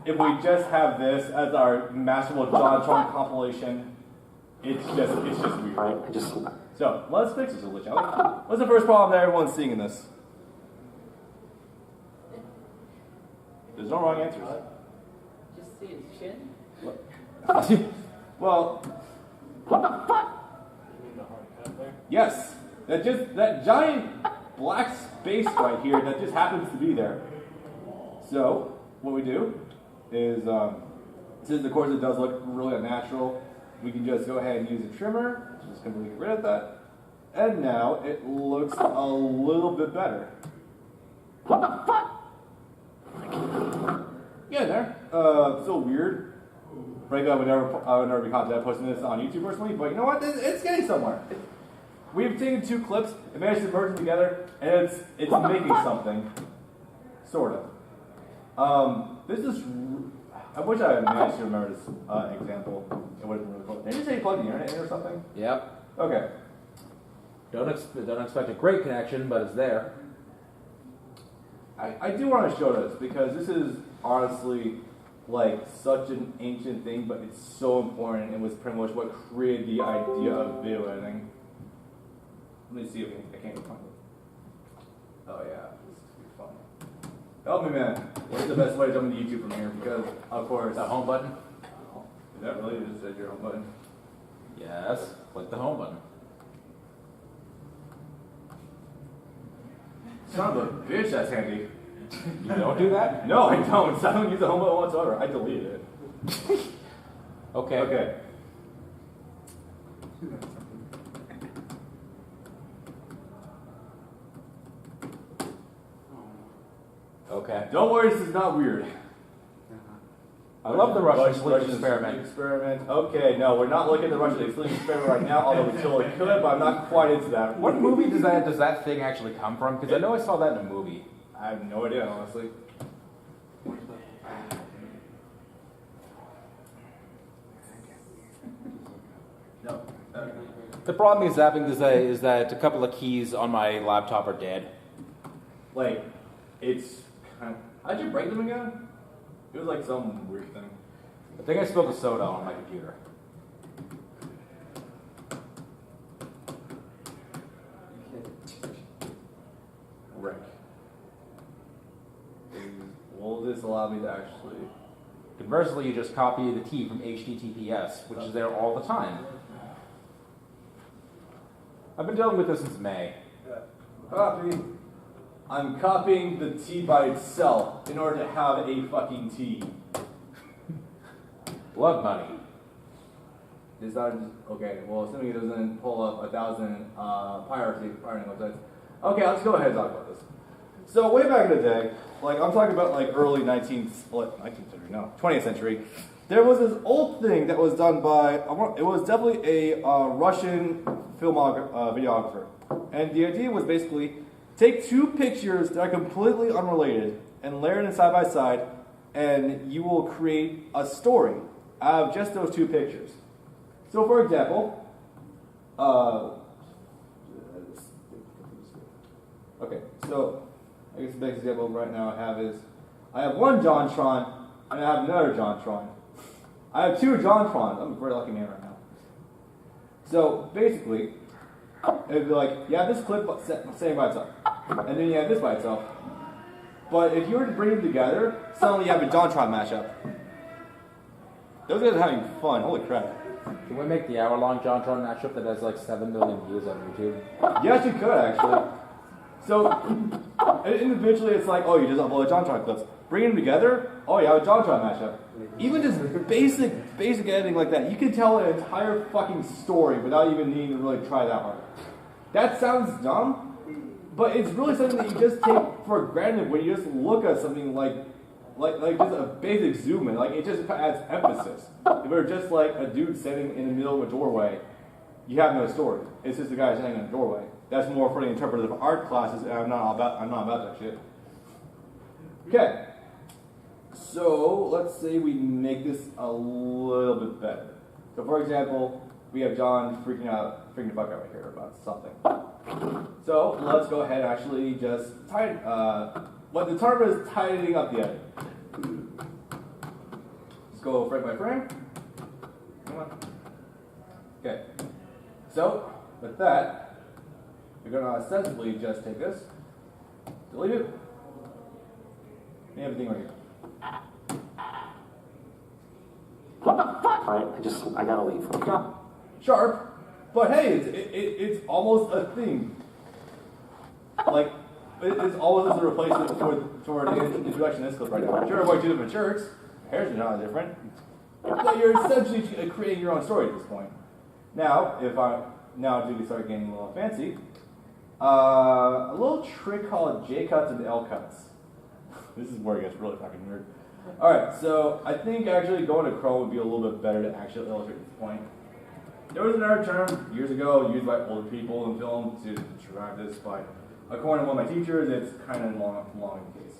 S8: if we just have this as our masterful JonTron compilation, it's just weird.
S4: Alright,
S8: So, let's fix this a little, shall we? What's the first problem that everyone's seeing in this? There's no wrong answers.
S7: Just see his chin?
S8: Well,
S5: What the fuck?
S8: yes. That giant black space right here that just happens to be there. So, what we do is, since of course it does look really unnatural, we can just go ahead and use a trimmer, just completely get rid of that. And now it looks a little bit better.
S5: What the fuck?
S8: Yeah, there. So weird. Frankly, I would never be confident posting this on YouTube personally, but you know what? It's getting somewhere. We've taken two clips and managed to merge them together, and it's making something. Sort of. This is... I wish I had managed to remember this example. It would have been really cool. Did you say you plugged the internet in or something?
S2: Yep.
S8: Okay.
S2: Don't expect a great connection, but it's there.
S8: I do want to show this because this is honestly like such an ancient thing, but it's so important and was pretty much what created the idea of video editing. Let me see if I can't find it. Oh yeah, this is gonna be fun. Help me, man. What's the best way to jump into YouTube from here? Because of course,
S2: The home button?
S8: is that really just said your home button?
S2: Yes. Click the home button.
S8: Son of a bitch, that's handy.
S2: You don't do that?
S8: No, I don't. I don't use the home button whatsoever. I deleted it.
S2: Okay.
S8: Okay.
S2: Okay.
S8: Don't worry, this is not weird.
S2: I love the Russian sleep experiment.
S8: Okay, no, we're not looking at the Russian sleep experiment right now, although we totally could, but I'm not quite into that.
S2: What movie does that thing actually come from? Because I know I saw that in a movie.
S8: I have no idea, honestly. No.
S2: The problem is zapping today is that a couple of keys on my laptop are dead.
S8: Like, it's kind of... How'd you break them again? It was like some weird thing.
S2: I think I spilled a soda on my computer.
S8: Rick. Will this allow me to actually...
S2: Conversely, you just copy the T from HTTPS, which is there all the time. I've been dealing with this since May.
S8: Copy. I'm copying the T by itself in order to have a fucking T.
S2: Blood money.
S8: Is that just, okay, well, assuming it doesn't pull up 1,000 pirating websites. Okay, let's go ahead and talk about this. So way back in the day, like I'm talking about like early 19th century, no, 20th century, there was this old thing that was done by, it was definitely a Russian videographer. And the idea was basically, take two pictures that are completely unrelated and layer them side by side, and you will create a story out of just those two pictures. So for example, Okay, so I guess the best example right now I have is I have one JonTron and I have another JonTron. I have two JonTrons. I'm a very lucky man right now. So basically, it'd be like, you have this clip sitting by itself, and then you have this by itself. But if you were to bring them together, suddenly you have a JonTron mashup. Those guys are having fun. Holy crap.
S2: Can we make the hour-long JonTron mashup that has like 7 million views on YouTube?
S8: Yes, you could actually. So, individually it's like, oh, you just upload JonTron clips. Bring them together, oh, you have a JonTron mashup. Even just basic editing like that, you can tell an entire fucking story without even needing to really try that hard. That sounds dumb, but it's really something that you just take for granted when you just look at something like just a basic zoom in. Like, it just adds emphasis. If it were just like a dude standing in the middle of a doorway, you have no story. It's just a guy standing in a doorway. That's more for the interpretive art classes, and I'm not about that shit. Okay. So let's say we make this a little bit better. So for example, we have John freaking the fuck out right here about something. So let's go ahead and actually just what the term is tidying up the edit. Let's go frame by frame. Come on. Okay. So with that, we're going to ostensibly just take this, delete it, and everything right here.
S4: Alright, I gotta leave. Okay.
S8: Sharp, but hey, it's almost a thing. Like, it's almost a replacement for the introduction of this clip right now. Sure, we're two different shirts, hair's not different, but you're essentially creating your own story at this point. Now, do we start getting a little fancy? A little trick called J cuts and L cuts. This is where it gets really fucking weird. Alright, so I think actually going to Chrome would be a little bit better to actually illustrate this point. There was another term years ago used by older people in film to describe this, but according to one of my teachers, it's kind of long in the case.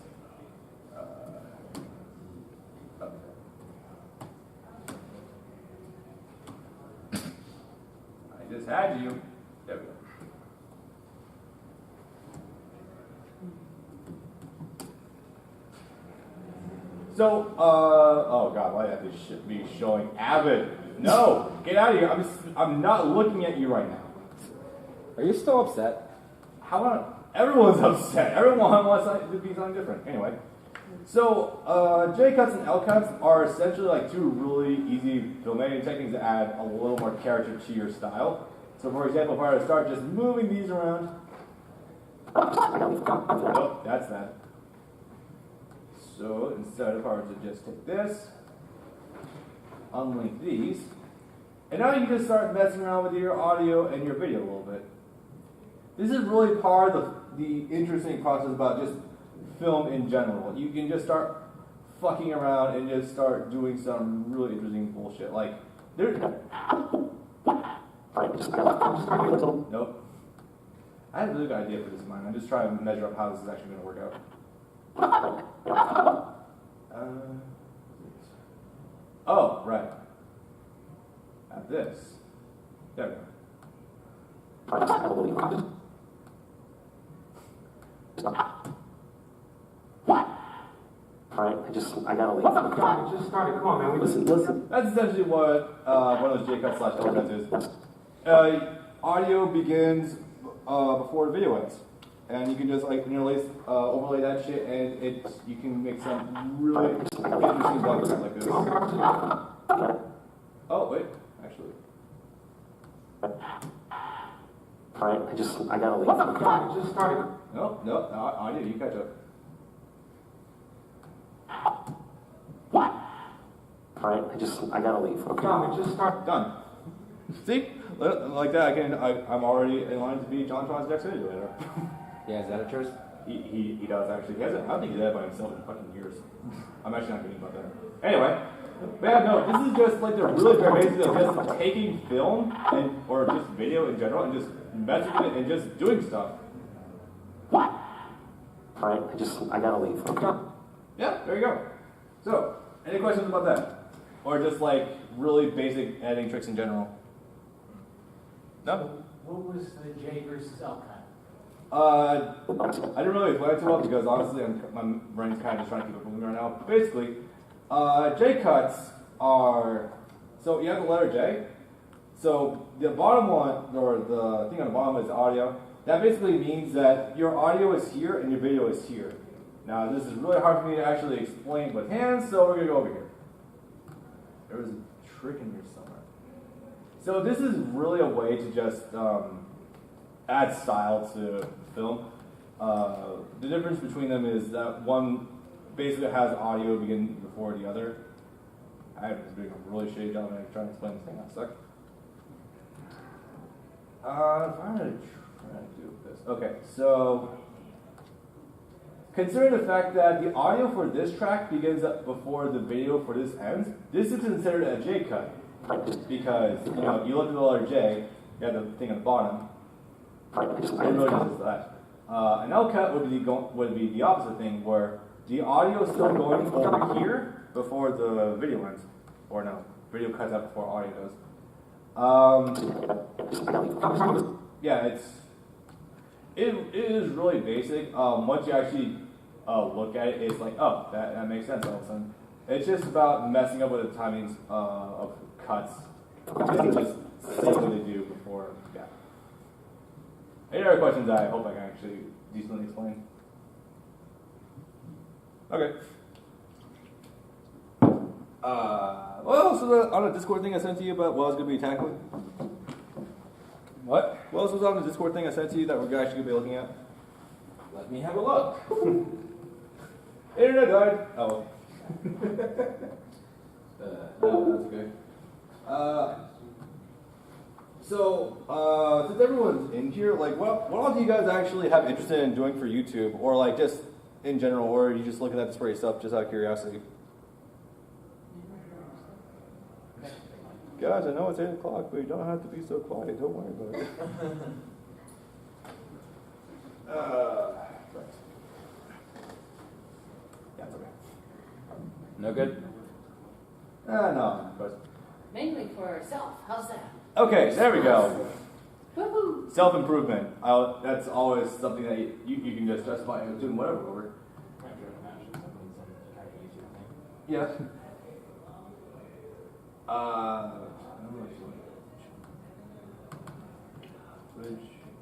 S8: I just had you. There we go. So, oh god, why did this shit be showing Avid? No, get out of here. I'm not looking at you right now.
S2: Are you still upset?
S8: How about everyone's upset? Everyone wants to be something different. Anyway, so J cuts and L cuts are essentially like two really easy filmmaking techniques that add a little more character to your style. So, for example, if I were to start just moving these around, nope, that's that. So instead of hard to just take this, unlink these, and now you can just start messing around with your audio and your video a little bit. This is really part of the interesting process about just film in general. You can just start fucking around and just start doing some really interesting bullshit. Like, there's... Nope. I have a really good idea for this in mind. I'm just trying to measure up how this is actually going to work out. Oh, right. At this. There we go.
S4: Alright, I gotta leave.
S6: God, it just started. Come on, man.
S4: Listen.
S8: That's essentially what one of those J-cuts / L cuts is. Audio begins before the video ends. And you can just like overlay that shit, and you can make some really interesting bugs like this. Oh wait, actually.
S4: Alright, I gotta leave.
S6: God, it just started.
S8: No, audio, you catch up.
S4: Alright, I gotta leave.
S6: God, it just started.
S8: Done. See, like that, I'm already in line to be JonTron's next video later.
S2: Yeah, is that a choice?
S8: He does actually. He hasn't, I don't think he did that by himself in fucking years. I'm actually not kidding about that. Anyway, but yeah, no, this is just like the really bare basics of just taking film or just video in general and just messing with it and just doing stuff.
S4: Alright, I gotta leave.
S8: Yeah, there you go. So, any questions about that? Or just like really basic editing tricks in general? No?
S3: What was the J versus L cut?
S8: I didn't really explain it too well because honestly my brain's kind of just trying to keep it moving right now. But basically, J cuts are, so you have the letter J. So the bottom one, or the thing on the bottom is audio. That basically means that your audio is here and your video is here. Now this is really hard for me to actually explain with hands, so we're gonna go over here. There was a trick in here somewhere. So this is really a way to just add style to film. The difference between them is that one basically has audio begin before the other. I have to do a really shitty job of trying to explain this thing. I suck. If I'm gonna try to do this. Okay, so considering the fact that the audio for this track begins up before the video for this ends, this is considered a J cut. Because, you know, you look at the letter J, you have the thing at the bottom. I didn't really notice that. An L cut would be the opposite thing, where the audio is still going over here before the video ends. Or no, video cuts out before audio does. Yeah, it is really basic. Once you actually look at it, it's like, oh, that makes sense all of a sudden. It's just about messing up with the timings of cuts and just seeing what they do before. Yeah. Any other questions? I hope I can actually decently explain. Okay. What else was on a Discord thing I sent to you about what I was going to be tackling? What? What else was on the Discord thing I sent to you that we're actually going to be looking at?
S2: Let me have a look.
S8: Internet died. Oh. No, that's good. Since everyone's in here, like, what all do you guys actually have interest in doing for YouTube, or like just in general, or are you just looking at this for yourself, just out of curiosity? Guys, I know it's 8 o'clock, but you don't have to be so quiet. Don't worry about it. Yeah, it's okay.
S2: No good?
S8: No.
S7: Mainly for self. How's that?
S8: Okay, there we go.
S7: Woohoo!
S8: Self-improvement. That's always something that you can just justify doing whatever over. Yeah.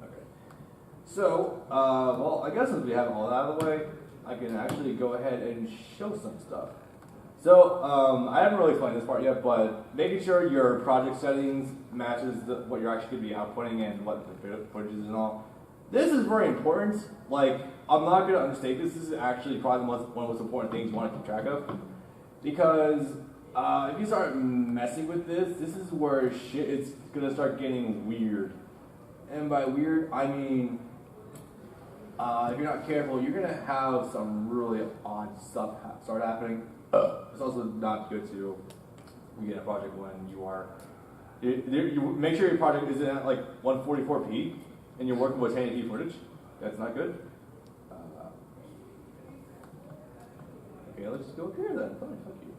S8: Okay. So, well, I guess since we have all that out of the way, I can actually go ahead and show some stuff. So, I haven't really explained this part yet, but making sure your project settings matches what you're actually going to be outputting and what the footage is and all. This is very important. Like, I'm not going to understate this. This is actually probably one of the most important things you want to keep track of. Because if you start messing with this, this is where shit is going to start getting weird. And by weird, I mean, if you're not careful, you're going to have some really odd stuff start happening. It's also not good to begin a project when you are. You make sure your project isn't at like 144p and you're working with 1080p footage. That's not good. Okay, let's just go up here then. Fine, fuck you.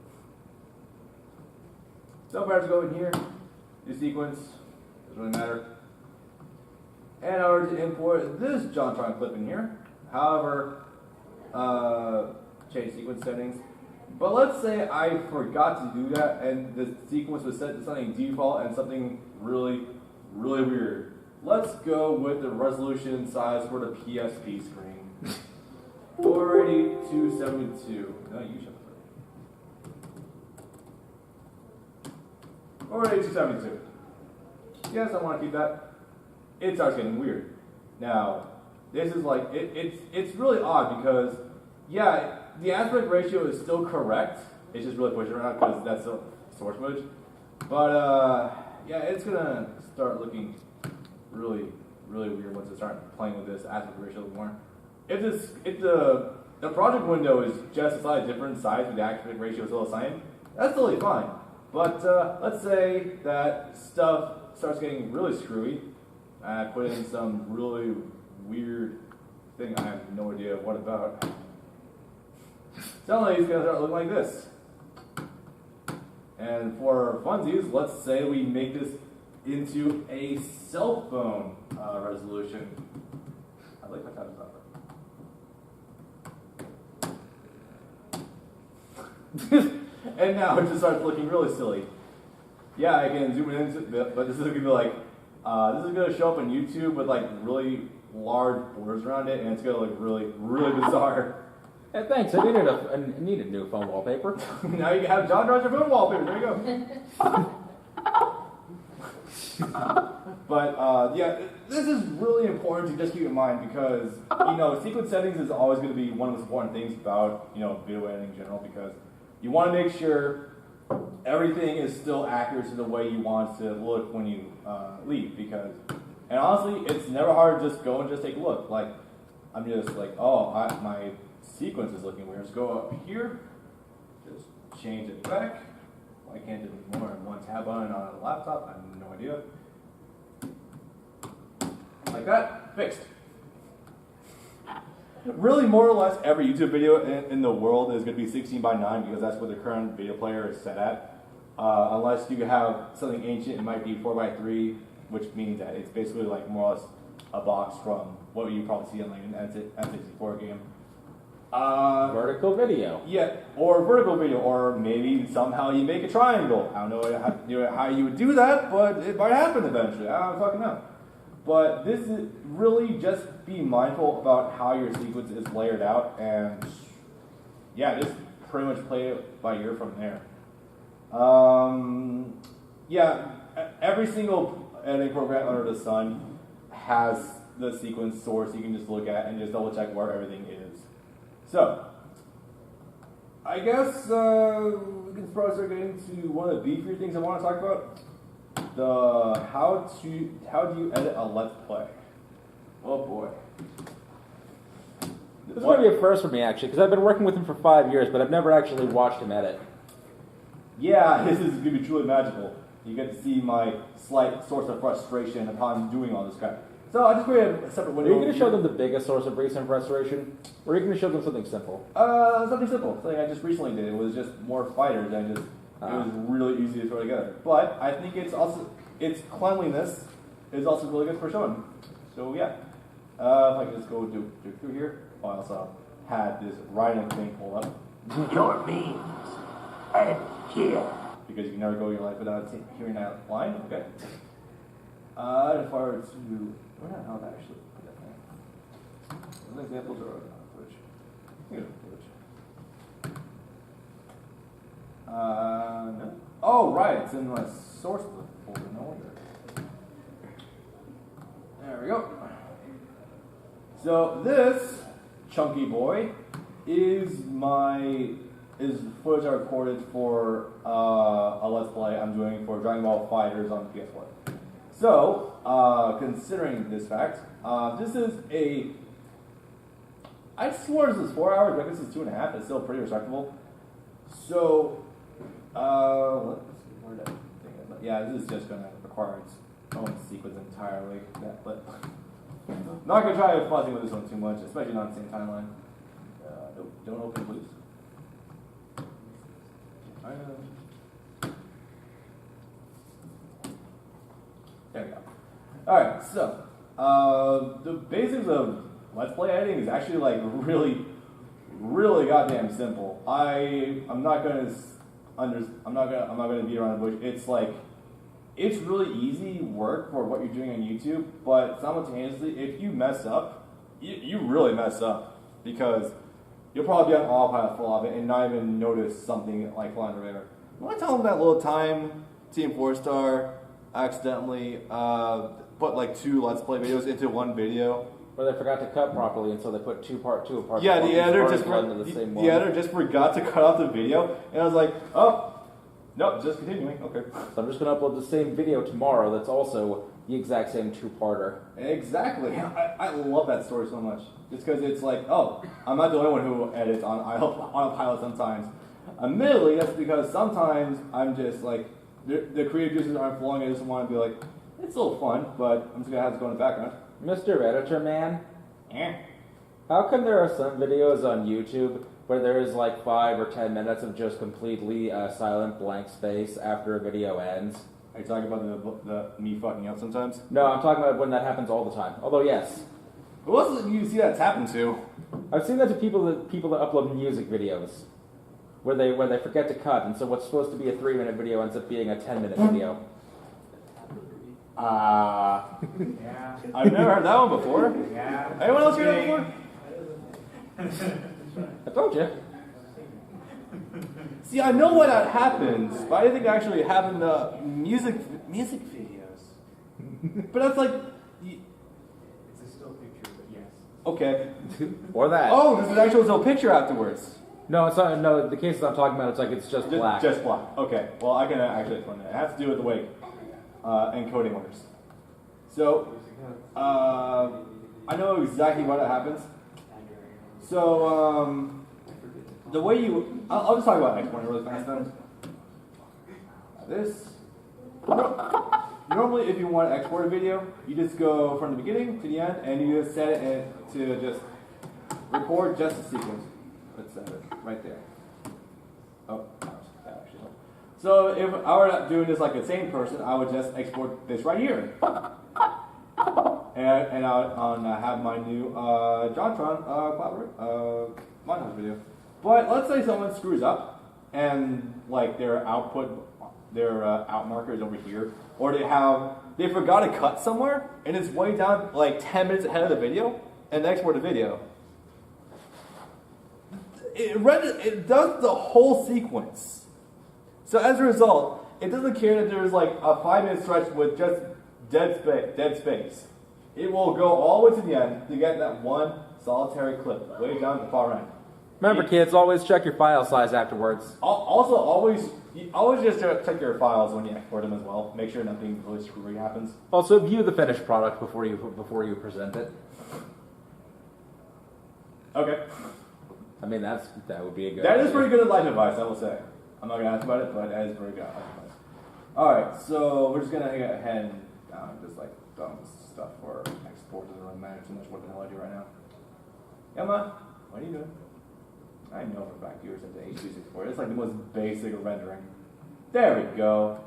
S8: So far, go in here. New sequence. Doesn't really matter. And I order to import this JonTron clip in here. However, change sequence settings. But let's say I forgot to do that and the sequence was set to something default and something really, really weird. Let's go with the resolution size for the PSP screen. 480 to 72. No, you shut up. 480 to 72. Yes, I want to keep that. It starts getting weird. Now, this is like, it's really odd because, yeah, the aspect ratio is still correct. It's just really pushing around because that's the source footage. But yeah, it's gonna start looking really, really weird once I start playing with this aspect ratio more. If the project window is just a slightly different size, but the aspect ratio is still the same, that's totally fine. But let's say that stuff starts getting really screwy. I put in some really weird thing I have no idea what about. Suddenly it's going to start looking like this. And for funsies, let's say we make this into a cell phone resolution. like my tab is not and now it just starts looking really silly. Yeah, I can zoom in, but this is gonna be like, this is gonna show up on YouTube with like really large borders around it, and it's gonna look really, really bizarre.
S2: Hey, thanks. I needed new phone wallpaper.
S8: Now you can have John draws your phone wallpaper. There you go. But yeah, this is really important to just keep in mind because sequence settings is always going to be one of the most important things about video editing in general, because you want to make sure everything is still accurate to the way you want it to look when you leave. And honestly, it's never hard to just go and just take a look. Like I'm just like, my sequence is looking weird. Just go up here, just change it back. I can't do more than one tab on a laptop. I have no idea. Like that, fixed. Really, more or less, every YouTube video in the world is going to be 16:9 because that's what the current video player is set at. Unless you have something ancient, it might be 4:3, which means that it's basically like more or less a box from what you probably see in like an N64 game.
S2: Vertical video.
S8: Yeah, or vertical video, or maybe somehow you make a triangle. I don't know how you would do that, but it might happen eventually. I don't fucking know. But this is really just be mindful about how your sequence is layered out, and yeah, just pretty much play it by ear from there. Yeah, every single editing program under the sun has the sequence source you can just look at and just double check where everything is. So, I guess we can probably start getting to one of the beefier things I want to talk about. How do you edit a Let's Play? Oh boy.
S2: This is going to be a first for me, actually, because I've been working with him for 5 years, but I've never actually watched him edit.
S8: Yeah, this is going to be truly magical. You get to see my slight source of frustration upon doing all this crap. So I just created a separate window.
S2: Are you going to show them the biggest source of recent frustration? Or are you going to show them something simple?
S8: Something simple. Something I just recently did. It was just more fighters, and it was really easy to throw together. But I think its cleanliness is also really good for showing. So yeah, if I can just go do through here. I also had this writing thing pulled up.
S5: Your means end here.
S8: Because you can never go your life without hearing that line. Okay. As far as to where the hell did I actually put that thing? Those examples are on footage. I think it's footage. No. Oh, right. It's in my source folder. No wonder. There we go. So this chunky boy is footage I recorded for a Let's Play I'm doing for Dragon Ball FighterZ on PS1. So, considering this fact, this is I swore this is 4 hours, but I guess it's 2.5. It's still pretty respectable. So, let's see, where did I think of it? Yeah, this is just going to require its own sequence entirely. But not going to try fuzzing with this one too much, especially not in the same timeline. Don't open, please. There we go. Alright, so the basics of Let's Play editing is actually like really, really goddamn simple. I'm not gonna beat around the bush. It's really easy work for what you're doing on YouTube, but simultaneously, if you mess up, you really mess up, because you'll probably be on autopilot for a lot of it and not even notice something like flying over there. You want to tell them that little time Team 4-Star accidentally put like 2 Let's Play videos into one video?
S2: Or they forgot to cut properly, and so they put part two apart.
S8: Yeah, the editor just forgot to cut off the video, and I was like, oh, nope, just continuing. Okay.
S2: So I'm just going to upload the same video tomorrow that's also the exact same 2-parter.
S8: Exactly. I love that story so much. Just because it's like, oh, I'm not the only one who edits on autopilot sometimes. Admittedly, that's because sometimes I'm just like, the creative juices aren't flowing. I just want to be like, it's a little fun, but I'm just going to have to go in the background.
S2: Mr. Editor Man, how come there are some videos on YouTube where there is like 5 or 10 minutes of just completely silent blank space after a video ends?
S8: Are you talking about the me fucking up sometimes?
S2: No, I'm talking about when that happens all the time. Although, yes.
S8: Who else do you see that's happened to?
S2: I've seen that to people that upload music videos, where they forget to cut, and so what's supposed to be a 3-minute video ends up being a 10-minute video.
S3: Yeah.
S8: I've never heard that one before.
S3: Yeah.
S8: Anyone else heard that before?
S2: I told you.
S8: See, I know why that happens, but I didn't think it actually happened to music videos. But that's like,
S3: It's a still picture, but yes.
S8: okay.
S2: Or that.
S8: Oh, there's an actual still picture afterwards.
S2: No, it's not. No, the cases I'm talking about, it's like it's just black.
S8: Just black. Okay. Well, I can actually explain that. It has to do with the way encoding works. So, I know exactly why that happens. So, the way I'll just talk about exporting really fast then. This. Normally, if you want to export a video, you just go from the beginning to the end, and you just set it to just record just the sequence. Let's set it right there. Oh, that actually helped. So if I were doing this like the same person, I would just export this right here. And I'll have my new JonTron montage video. But let's say someone screws up and like their out marker is over here, or they forgot to cut somewhere and it's way down like 10 minutes ahead of the video, and they export the video. It does the whole sequence. So as a result, it doesn't care that there's like a 5-minute stretch with just dead space. It will go all the way to the end to get that one solitary clip way down at the far end.
S2: Remember, kids, always check your file size afterwards.
S8: Also, always just check your files when you export them as well. Make sure nothing really screwy happens.
S2: Also, view the finished product before you present it.
S8: Okay.
S2: I mean, that would be a good.
S8: That is pretty good life advice, I will say. I'm not gonna ask about it, but that is pretty good life advice. All right, so we're just gonna go ahead and just like dumb stuff for export. Doesn't really matter too much what the hell I do right now. Emma, what are you doing? I know for a fact you were sent to H264. It's like the most basic of rendering. There we go.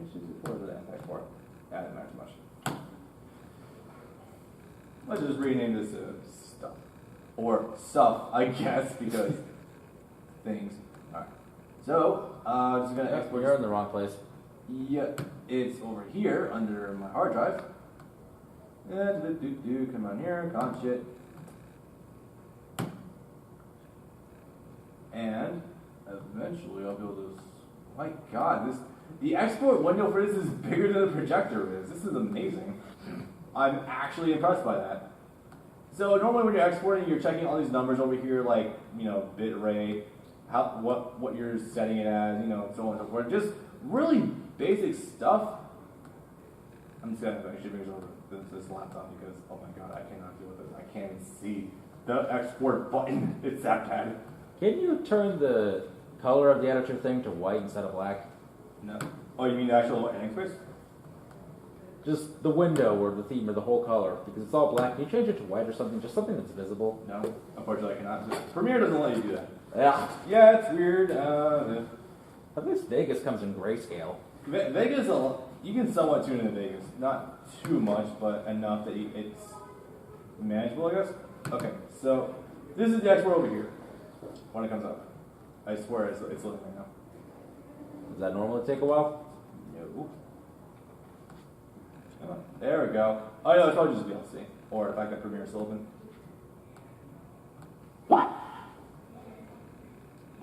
S8: H264 is an export. That doesn't matter too much. Let's just rename this stuff. Or stuff, I guess, because things. Alright. So, just gonna export.
S2: You're in the wrong place.
S8: Yeah, it's over here under my hard drive. Come on here, conch it. And eventually I'll be able to. My God, the export window for this is bigger than the projector is. This is amazing. I'm actually impressed by that. So normally when you're exporting, you're checking all these numbers over here, like bit rate, what you're setting it as, so on and so forth. Just really basic stuff. I'm just gonna actually bring this laptop because oh my God, I cannot deal with this. I can't even see the export button. It's that bad.
S2: Can you turn the color of the editor thing to white instead of black?
S8: No. Oh, you mean the actual ending space?
S2: Just the window or the theme or the whole color, because it's all black. Can you change it to white or something? Just something that's visible.
S8: No, unfortunately I cannot. Premiere doesn't let you do that.
S2: Yeah.
S8: Yeah, it's weird.
S2: At least Vegas comes in grayscale.
S8: Vegas, you can somewhat tune into Vegas. Not too much, but enough that it's manageable, I guess. Okay, so this is the export over here. When it comes up, I swear it's living right now.
S2: Does that normally take a while?
S8: No. Come on. There we go. Oh no, it's probably just VLC. Or the fact that Premiere is still open.
S5: What?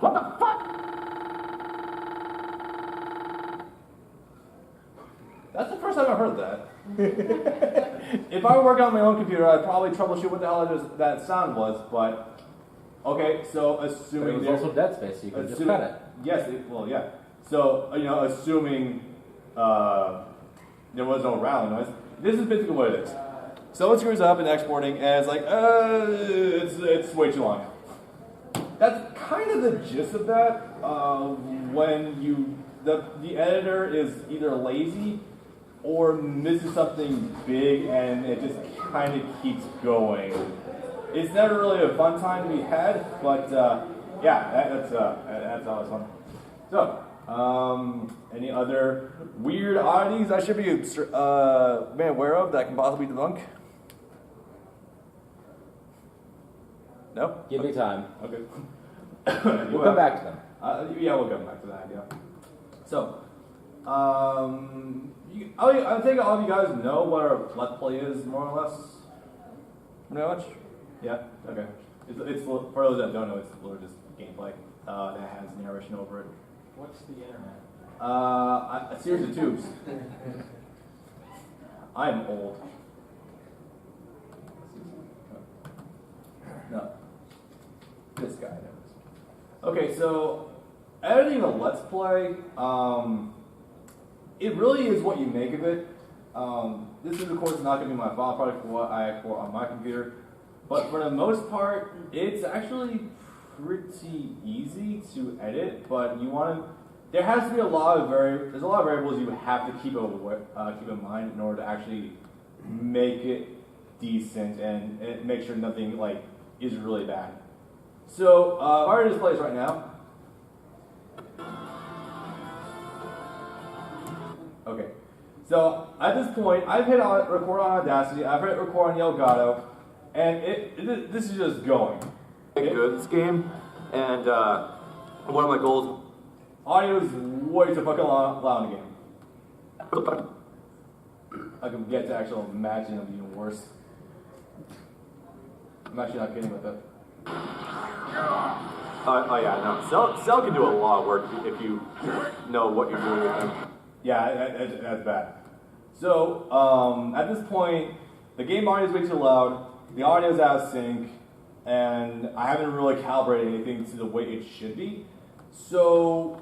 S5: What the fuck?
S8: That's the first time I've heard that. If I were working on my own computer, I'd probably troubleshoot what the hell that sound was, but okay, so assuming
S2: But it was also dead space, so you could just cut it.
S8: Yes, yeah. So, assuming there was no rattling noise, this is basically what it is. Someone screws up in exporting and it's like, it's way too long. That's kind of the gist of that. When the editor is either lazy or misses something big and it just kind of keeps going. It's never really a fun time to be had, but that's always fun. So, any other weird oddities I should be made aware of that I can possibly debunk? No?
S2: Give me time.
S8: Okay.
S2: We'll come back to them.
S8: Yeah, we'll come back to that, yeah. So, I think all of you guys know what our Let's Play is, more or less? Pretty much? Yeah? Okay. It's for those that don't know, it's literally just gameplay that has narration over it.
S3: What's the internet?
S8: A series of tubes. I am old. No. This guy knows. Okay, so editing a Let's Play, it really is what you make of it. This is, of course, not going to be my final product for what I export on my computer, but for the most part, it's actually pretty easy to edit. But there has to be there's a lot of variables you have to keep in mind in order to actually make it decent and make sure nothing is really bad. So, if I were to display this right now. Okay. So, at this point, I've hit record on Audacity, I've hit record on Elgato, and this is just going.
S9: Good, this game, and one of my goals.
S8: Audio is way too fucking loud in the game. I can get to actual matching of even worse. I'm actually not kidding with that.
S9: Oh yeah, no. Cell can do a lot of work if you know what you're doing with them.
S8: Yeah, that's bad. So, at this point, the game audio is way too loud, the audio is out of sync, and I haven't really calibrated anything to the way it should be. So,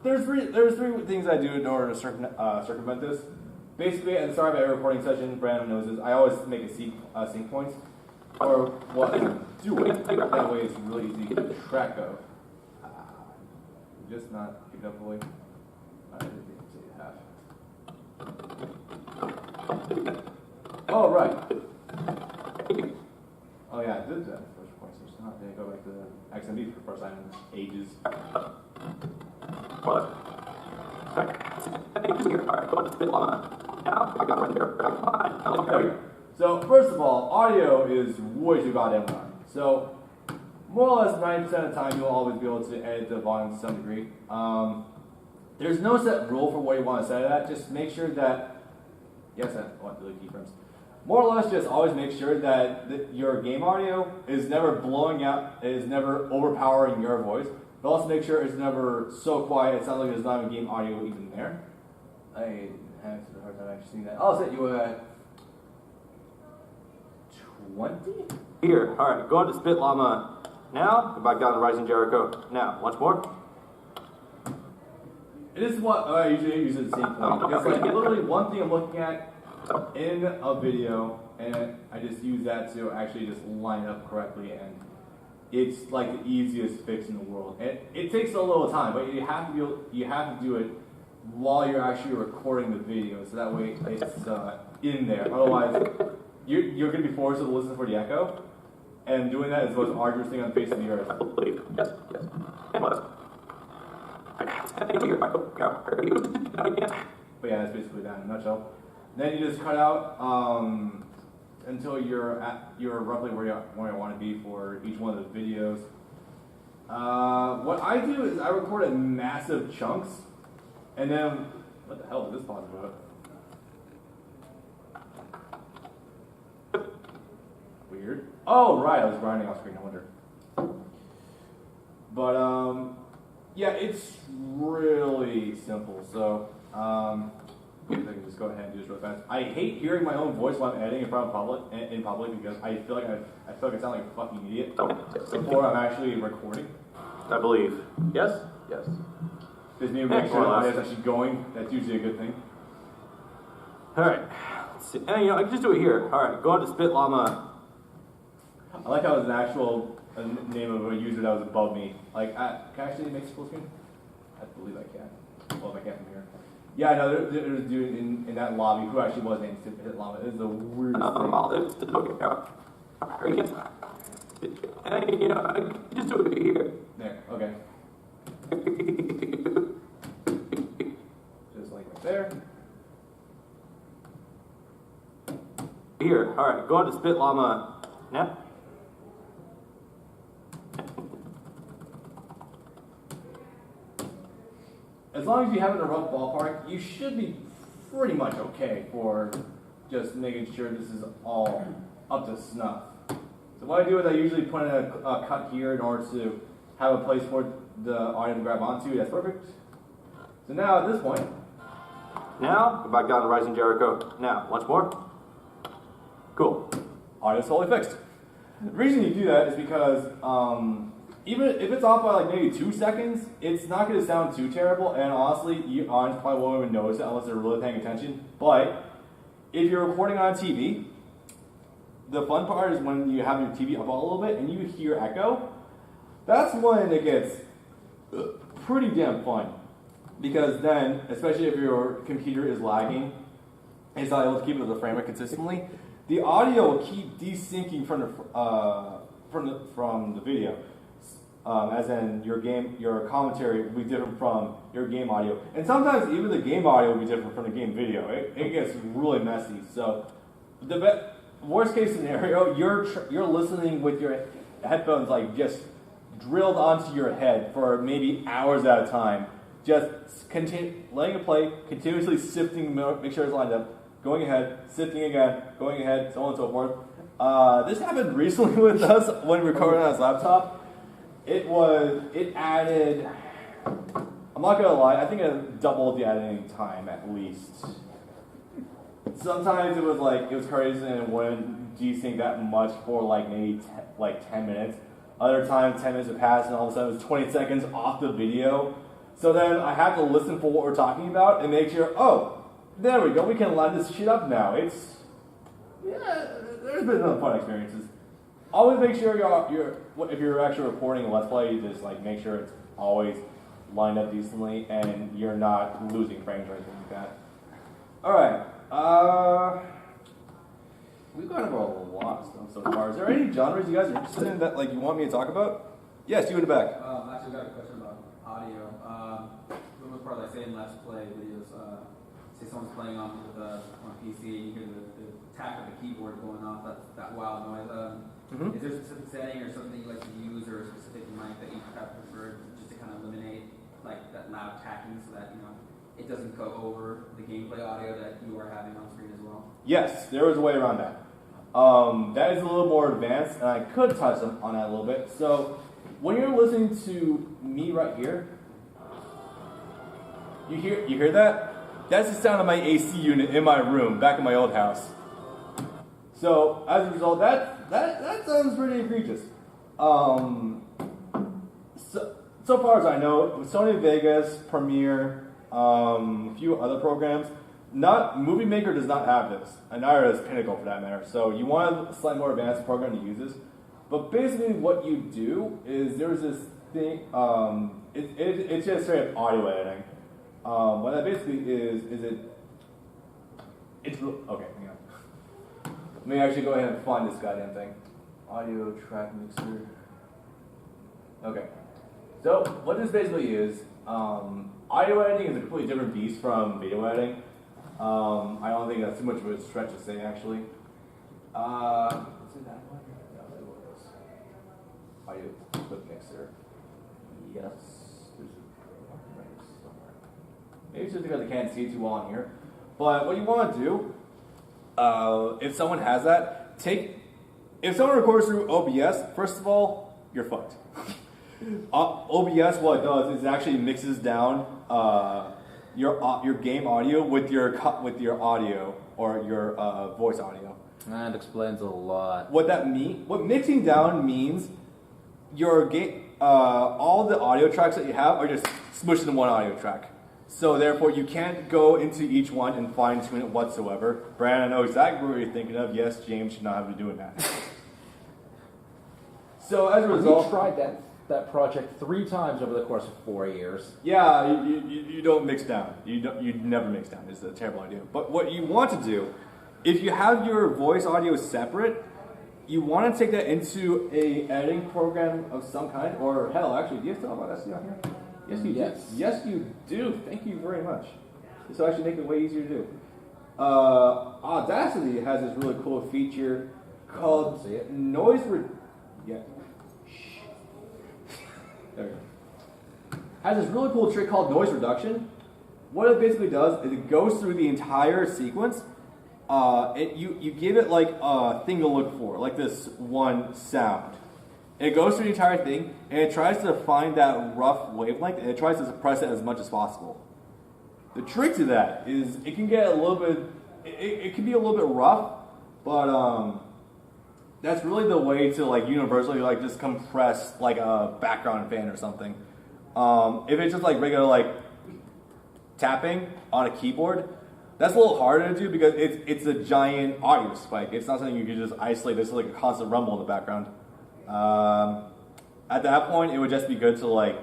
S8: there's three things I do in order to circumvent this. Basically, at the start of every recording session, Brandon knows this, I always make a sync points, or what I'm doing. That way it's really easy to keep track of. Just not picked up fully. I didn't say half. Oh, right. Oh, yeah, I did that first recording session. I didn't go back to XMB for the first time in ages.
S9: What?
S8: Okay. So, first of all, audio is way too goddamn loud. So, more or less 90% of the time, you'll always be able to edit the volume to some degree. There's no set rule for what you want to set it at. Just make sure that, yes, I want the keyframes. More or less, just always make sure that your game audio is never blowing out, is never overpowering your voice, but also make sure it's never so quiet it sounds like there's not even game audio even there. I have a hard time actually seeing that. I'll set you at 20?
S9: Here, alright, go on to Spit Llama now, go back down to Rising Jericho now. Once more.
S8: This is what I usually use at the same point. It's like literally one thing I'm looking at in a video, and I just use that to actually just line it up correctly, and it's like the easiest fix in the world. And it takes a little time, but you have to do it while you're actually recording the video, so that way it's in there. Otherwise, you're going to be forced to listen for the echo, and doing that is the most arduous thing on the face of the earth.
S9: Yes.
S8: But yeah, that's basically that in a nutshell. Then you just cut out until you're roughly where you want to be for each one of the videos. What I do is I record in massive chunks, and then what the hell is this pause about? Weird. Oh right, I was grinding off screen. No wonder. But yeah, it's really simple. So I can just go ahead and do this real fast. I hate hearing my own voice while I'm editing in public because I feel like I sound like a fucking idiot before I'm actually recording.
S9: I believe. Yes? Yes.
S8: Just need to make sure the audio is actually going. That's usually a good thing.
S9: Alright. Let's see. And I can just do it here. Alright, go on to Spit Llama.
S8: I like how it's an actual name of a user that was above me. Like, can I actually make full screen? I believe I can. Well, if I can from here. Yeah, I know there's a dude in that lobby who actually was named Hit Llama. It is the weirdest thing.
S9: And I can just do it here.
S8: There, okay. Just like right there.
S9: Here, alright, go on to Spit Llama now.
S8: as long as you have it in a rough ballpark, you should be pretty much okay for just making sure this is all up to snuff. So what I do is I usually put in a cut here in order to have a place for the audio to grab onto. That's perfect. So now at this point,
S9: Now, go back down to Rising Jericho. Now, once more. Cool.
S8: audio's totally fixed. The reason you do that is because even if it's off by like maybe 2 seconds, it's not going to sound too terrible. And honestly, you honestly probably won't even notice it unless they're really paying attention. But if you're recording on TV, the fun part is when you have your TV up a little bit and you hear echo. That's when it gets pretty damn fun. Because then, especially if your computer is lagging, it's not able to keep it at the frame rate consistently, the audio will keep desyncing from the video. As in your commentary will be different from your game audio, and sometimes even the game audio will be different from the game video. It gets really messy. So, the worst case scenario, you're listening with your headphones like just drilled onto your head for maybe hours at a time, just letting it play, continuously sifting, make sure it's lined up, going ahead, sifting again, going ahead, so on and so forth. This happened recently with us when we recorded on his laptop. It added, I'm not gonna lie, I think it doubled the editing time at least. Sometimes it was crazy and it wouldn't desync that much for like maybe 10 minutes. Other times 10 minutes would pass and all of a sudden it was 20 seconds off the video. So then I have to listen for what we're talking about and make sure, oh, there we go, we can line this shit up now. There's been some fun experiences. Always make sure if you're actually recording a Let's Play, you just make sure it's always lined up decently and you're not losing frames or anything like that. Alright, we've gone over a lot of stuff so far. Is there any genres you guys are interested in that you want me to talk about? Yes, you in the back.
S10: Actually, got a question about audio. For the most part, say in Let's Play videos, say someone's playing on PC, you hear the tap of the keyboard going off, that wild noise. Is there a specific setting or something you like to use, or a specific mic that you have preferred, just to kind of eliminate that loud tapping, so that it doesn't go over the gameplay audio that you are having on screen as well?
S8: Yes, there is a way around that. That is a little more advanced, and I could touch on that a little bit. So, when you're listening to me right here, you hear that? That's the sound of my AC unit in my room, back in my old house. So, as a result, that sounds pretty egregious. So far as I know, Sony Vegas, Premiere, a few other programs, Movie Maker does not have this, and neither does Pinnacle for that matter. So you want a slightly more advanced program to use this. But basically what you do is there's this thing, it's just straight up audio editing. What that basically okay, hang on. Let me actually go ahead and find this goddamn thing. Audio track mixer. Okay. So what this basically is, audio editing is a completely different beast from video editing. I don't think that's too much of a stretch to say actually. What's in that one? Audio clip mixer. Yes. Maybe it's just because I can't see too well on here. But what you want to do, if someone has that, if someone records through OBS, first of all, you're fucked. OBS, what it does is it actually mixes down your game audio with your audio or your voice audio.
S2: That explains a lot.
S8: What mixing down means, your game, all the audio tracks that you have are just smushed into one audio track. So therefore, you can't go into each one and fine tune it whatsoever. Brandon, I know exactly what you're thinking of. Yes, James should not have been doing that. So as a result,
S2: we tried that project 3 times over the course of 4 years.
S8: Yeah, you don't mix down. You never mix down. It's a terrible idea. But what you want to do, if you have your voice audio separate, you want to take that into a editing program of some kind, or hell, actually, do you still have Audacity on here? Yes, you do. Yes, you do. Thank you very much. This will actually make it way easier to do. Audacity has this really cool feature called noise. Yeah. There we go. has this really cool trick called noise reduction. What it basically does is it goes through the entire sequence. You give it like a thing to look for, like this one sound. It goes through the entire thing, and it tries to find that rough wavelength, and it tries to suppress it as much as possible. The trick to that is it can get a little bit, it can be a little bit rough, but that's really the way to like universally like just compress like a background fan or something. If it's just like regular like tapping on a keyboard, that's a little harder to do because it's a giant audio spike. It's not something you can just isolate. There's like a constant rumble in the background. At that point, it would just be good to like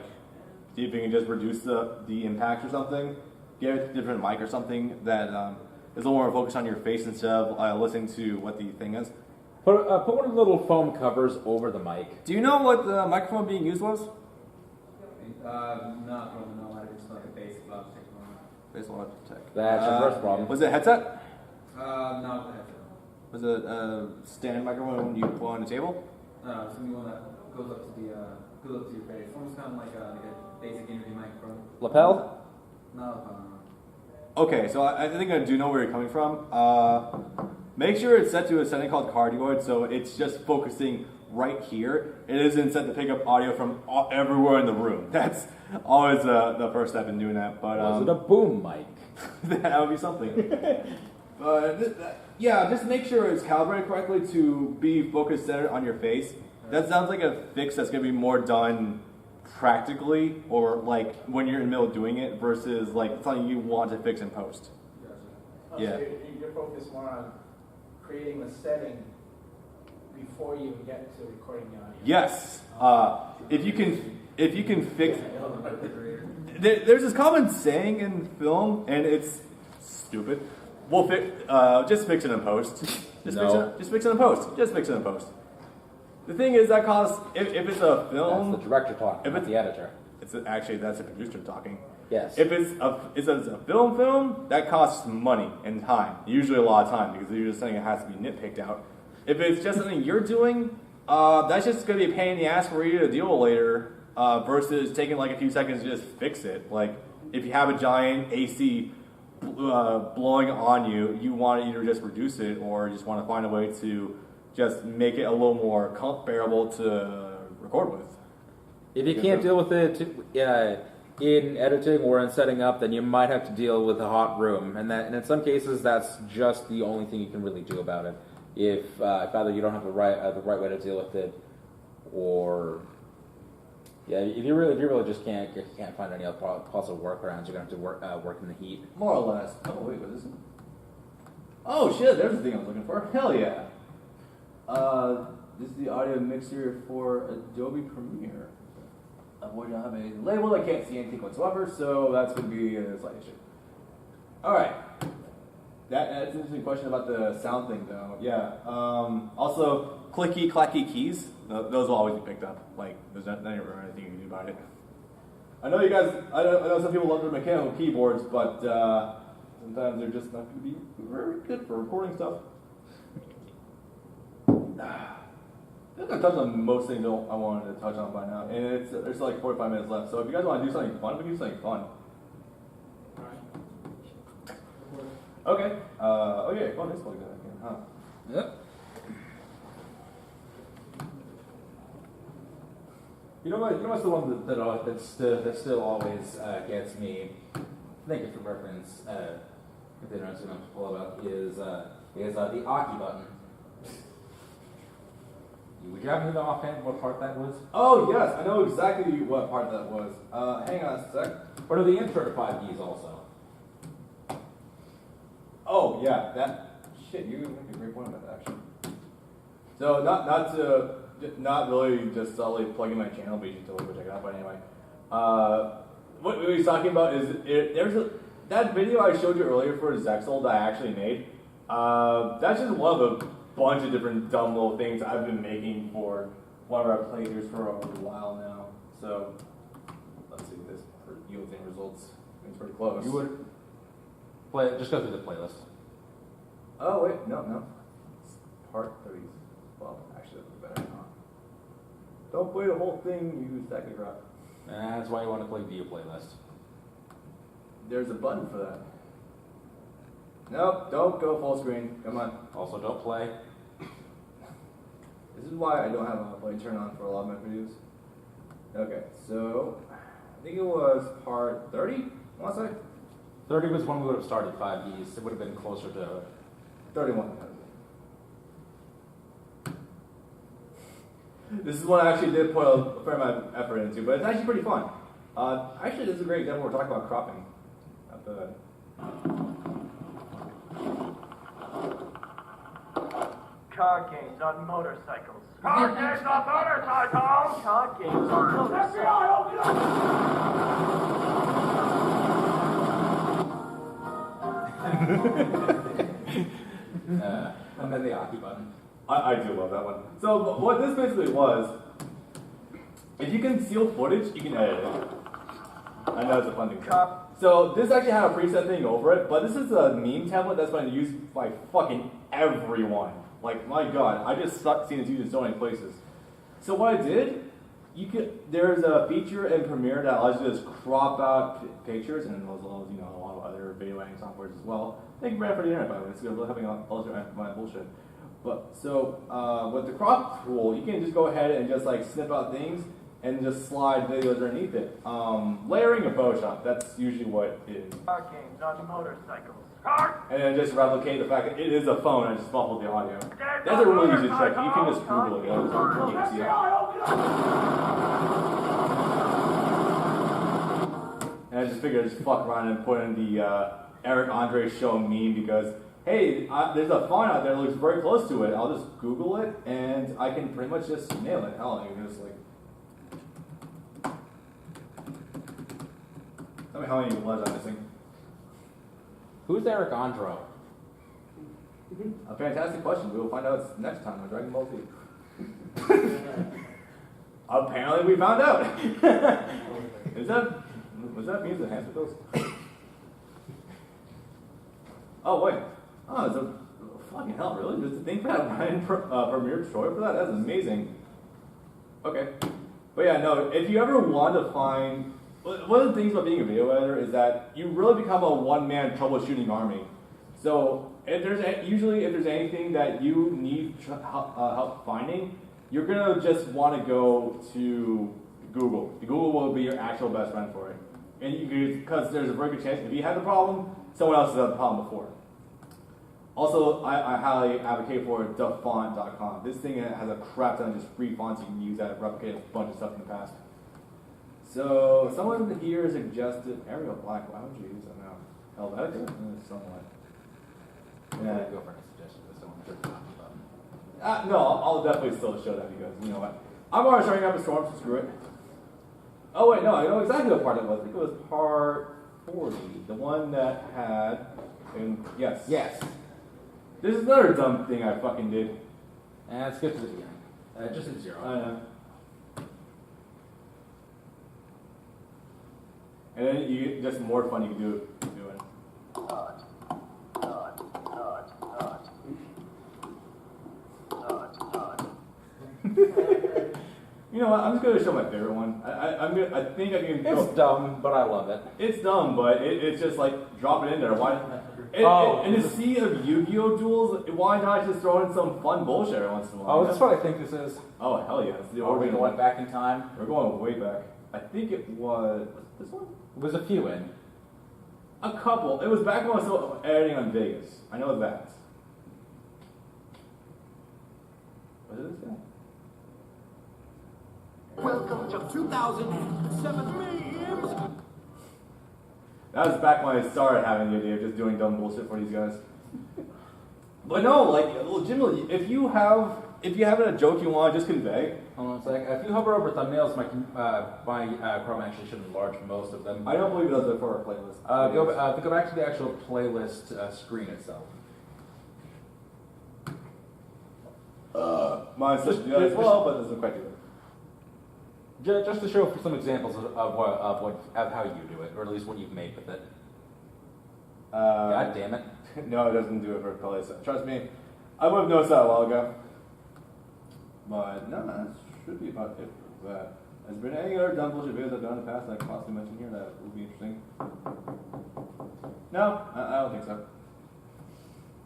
S8: see if you can just reduce the impact or something. Get a different mic or something that is a little more focused on your face instead of listening to what the thing is.
S2: Put one of the little foam covers over the mic.
S8: Do you know what the microphone being used was?
S10: Not really, no, I just like a basic Logitech one.
S8: Basic Logitech.
S2: That's your first problem.
S8: Was it a headset?
S10: No, the headset.
S8: Was it a stand microphone you put on the table?
S10: No, it's gonna be one that goes up to your face. Almost kind of like a basic interview microphone.
S2: Lapel?
S10: No.
S8: Okay, so I think I do know where you're coming from. Make sure it's set to a setting called cardioid, so it's just focusing right here. It isn't set to pick up audio from everywhere in the room. That's always the first step in doing that. But
S2: Was it a boom mic?
S8: that would be something. Yeah, just make sure it's calibrated correctly to be focused centered on your face. That sounds like a fix that's going to be more done practically or like when you're in the middle of doing it versus like something you want to fix in post. Yeah.
S3: So you're focused more on creating the setting before you get to recording the audio.
S8: Yes. If you can fix. There's this common saying in film, and it's stupid. We'll just fix it in post. Just fix it in post. Just fix it in post. The thing is that costs if it's a film.
S2: That's the director talking. If it's the editor.
S8: Actually that's the producer talking.
S2: Yes.
S8: If it's a film, that costs money and time. Usually a lot of time because you're just saying it has to be nitpicked out. If it's just something you're doing, that's just going to be a pain in the ass for you to deal with later versus taking like a few seconds to just fix it. Like if you have a giant AC blowing on you, you want to either just reduce it or just want to find a way to just make it a little more bearable to record with.
S2: If you can't deal with it in editing or in setting up, then you might have to deal with a hot room, and in some cases that's just the only thing you can really do about it. If either you don't have the right way to deal with it, or if you really just can't find any other possible workarounds, you're gonna have to work in the heat.
S8: More or less. Oh wait, what is it? Oh shit! There's the thing I was looking for. Hell yeah! This is the audio mixer for Adobe Premiere. We don't have a label. I can't see anything whatsoever, so that's going to be a slight issue. All right. That's an interesting question about the sound thing, though. Yeah. Also, clicky, clacky keys. Those will always be picked up. Like, there's not anything you can do about it. I know you guys. I know some people love their mechanical keyboards, but sometimes they're just not going to be very good for recording stuff. I think I've touched on most things I wanted to touch on by now, and there's like 45 minutes left. So if you guys want to do something fun, we can do something fun. Okay. Okay. Fun is plugged in again, huh?
S2: Yep. You know what's the one that still always gets me. Thank you for reference. If they're not going to pull it up, is the Aki button. Would you happen to know offhand what part that was?
S8: Oh yes, I know exactly what part that was. Hang on a sec.
S2: What are the insert 5 keys also?
S8: Oh yeah, that shit. You make a great point about that actually. So not really just solely plugging my channel, but you should totally go check it out. But anyway, what we was talking about is that video I showed you earlier for Zexel that I actually made. That's just one of a bunch of different dumb little things I've been making for one of our playthroughs for a while now. So let's see this yield thing results. It's pretty close.
S2: You would play. Just go through the playlist.
S8: Oh wait, no. It's part 30. Well, actually, that's better. Don't play the whole thing. You stack of crap.
S2: That's why you want to play view playlist.
S8: There's a button for that. Nope, don't go full screen. Come on.
S2: Also, don't play.
S8: This is why I don't have a play turn on for a lot of my videos. Okay, so I think it was part 30, I want to say?
S2: 30 was when we would have started 5Ds. It would have been closer to
S8: 31. This is one I actually did put a fair amount of effort into, but it's actually pretty fun. Actually, this is a great example. We're talking about cropping. Not bad.
S6: Car games on motorcycles. Car games on motorcycles. Car games on motorcycles. FBI, open
S2: and then the Aki button.
S8: I do love that one. So what this basically was, if you can steal footage, you can edit it. I know it's a fun thing. So this actually had a preset thing over it, but this is a meme template that's been used by fucking everyone. Like, my god, I just sucked seeing this used in so many places. So what I did, there's a feature in Premiere that allows you to just crop out pictures, and as well as, a lot of other video editing softwares as well. Thank you for the internet, by the way. It's really helping out all my bullshit. But so with the crop tool, you can just go ahead and just like snip out things and just slide videos underneath it. Layering in Photoshop, that's usually what it is.
S6: car games on motorcycles.
S8: And then just replicate the fact that it is a phone and just muffle the audio. That's a really easy trick. You can just Google it. You can see it. And I just figured I'd just fuck around and put in the Eric Andre show meme because, hey, there's a font out there that looks very close to it. I'll just Google it and I can pretty much just nail it. Hell, you can just like... Tell me how many letters I'm missing.
S2: Who's Eric Andro?
S8: A fantastic question. We will find out next time on Dragon Ball Z. Apparently we found out. Was that means enhancement pills? Oh wait. Oh, it's a fucking hell, really? There's a thing for that Ryan Premiere Troy for that? That's amazing. Okay. But yeah, no, if you ever want to find... One of the things about being a video editor is that you really become a one-man troubleshooting army. So if there's anything that you need help finding, you're gonna just want to go to Google. Google will be your actual best friend for it, and because there's a very good chance if you had the problem, someone else has had the problem before. Also, I highly advocate for thefont.com. This thing has a crap ton of just free fonts you can use that have replicated a bunch of stuff in the past. So, someone here suggested Arial Black. Why would you use that now? Helvetica? Somewhat.
S2: Yeah, go for any suggestions. That's the one I'm talking about.
S8: No, I'll definitely still show that because, you know what? I'm already starting up a storm, so screw it. Oh, wait, no, I know exactly what part it was. I think it was part 40. The one that had... yes.
S2: Yes.
S8: This is another dumb thing I fucking did.
S2: And let's get to the beginning. Just at 0.
S8: I know. And then you get just more fun you can do it. You know what? I'm just gonna show my favorite one. I think I can.
S2: It's dumb, but I love it.
S8: It's dumb, but it's just like drop it in there. Why? In a sea of Yu-Gi-Oh duels, why not just throw in some fun bullshit every once in a while?
S2: Oh, is this what I think this is?
S8: Oh hell yeah!
S2: Are we going back in time?
S8: We're going way back. I think it was this one.
S2: It was a few in.
S8: A couple. It was back when I was still editing on Vegas. I know that. What is this guy?
S6: Welcome to 2007 memes.
S8: That was back when I started having the idea of just doing dumb bullshit for these guys. But no, like legitimately, if you have a joke you want to just convey.
S2: Hold on a sec. If you hover over thumbnails, my Chrome actually should enlarge most of them.
S8: I don't believe those are for our playlist.
S2: Go back to the actual playlist screen itself.
S8: Mine's supposed to do that as well, but it doesn't quite do it.
S2: Just to show some examples of how you do it, or at least what you've made with it. God damn it!
S8: No, it doesn't do it for playlist. Trust me, I would have noticed that a while ago. But no, that should be about it for that. Has there been any other dumb bullshit videos I've done in the past that I could possibly mention here that would be interesting? No, I don't think so.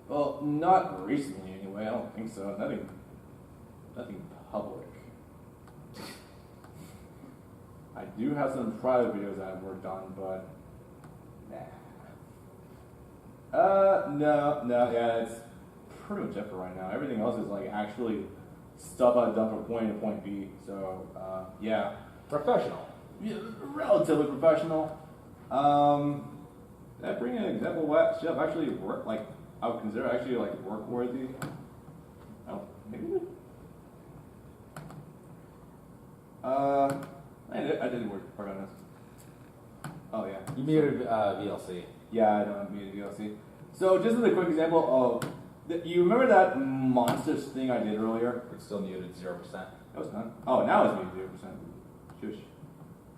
S8: Well, not recently anyway. I don't think so. Nothing public. I do have some private videos that I've worked on, but no, yeah, it's pretty much it for right now. Everything else is like actually stuff I've done from point A to point B. So yeah,
S2: Professional.
S8: yeah, relatively professional. Did I bring an example of what stuff actually work like I would consider actually like work worthy? Oh, maybe. I did work on this. Oh yeah.
S2: You muted VLC.
S8: Yeah, I don't mean VLC. So just as a quick example of, you remember that monsters thing I did earlier?
S2: It's still muted 0%.
S8: That was done. Oh, now it's muted 0%. Shush.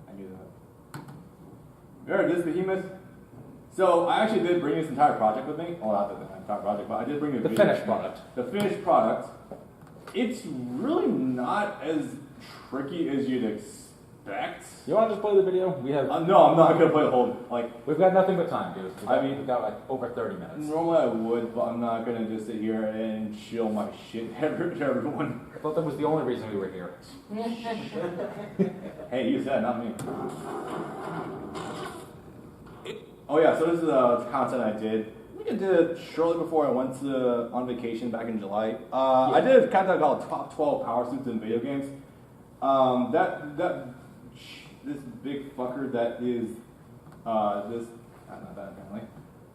S8: I knew that. Remember this behemoth? So I actually did bring this entire project with me. Well, not the entire project, but I did bring
S2: The finished product.
S8: The finished product. It's really not as tricky as you'd expect.
S2: You want to just play the video? We have.
S8: No, I'm not gonna play the whole
S2: We've got nothing but time, dude.
S8: We've
S2: got like over 30 minutes.
S8: Normally I would, but I'm not gonna just sit here and chill my shit to everyone.
S2: I thought that was the only reason we were here.
S8: Hey, you said, not me. Oh yeah, so this is content I did. I think I did it shortly before I went on vacation back in July. I did a content called Top 12 Power Suits in Video Games. This big fucker that is not that apparently.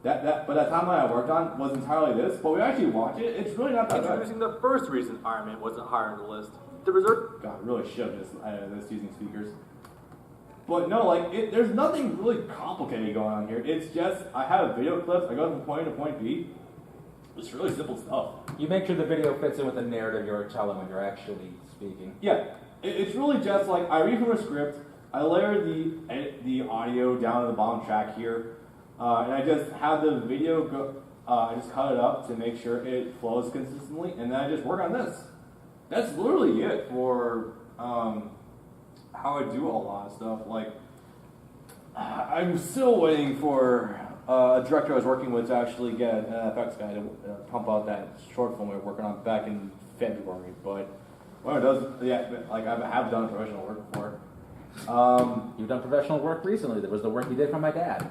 S8: But that timeline I worked on was entirely this. But we actually watch it. It's really not that bad.
S9: Introducing the first reason Iron Man wasn't higher on the list. The reserve.
S8: God, really shoved this using speakers. But no, there's nothing really complicated going on here. It's just I have video clips. I go from point A to point B. It's really simple stuff.
S2: You make sure the video fits in with the narrative you're telling when you're actually speaking.
S8: Yeah, it's really just like I read from a script. I layer the audio down to the bottom track here, and I just have the video go. I just cut it up to make sure it flows consistently, and then I just work on this. That's literally it for how I do a lot of stuff. I'm still waiting for a director I was working with to actually get an FX guy to pump out that short film we were working on back in February. But when it does, yeah, I have done professional work before.
S2: You've done professional work recently. That was the work you did for my dad.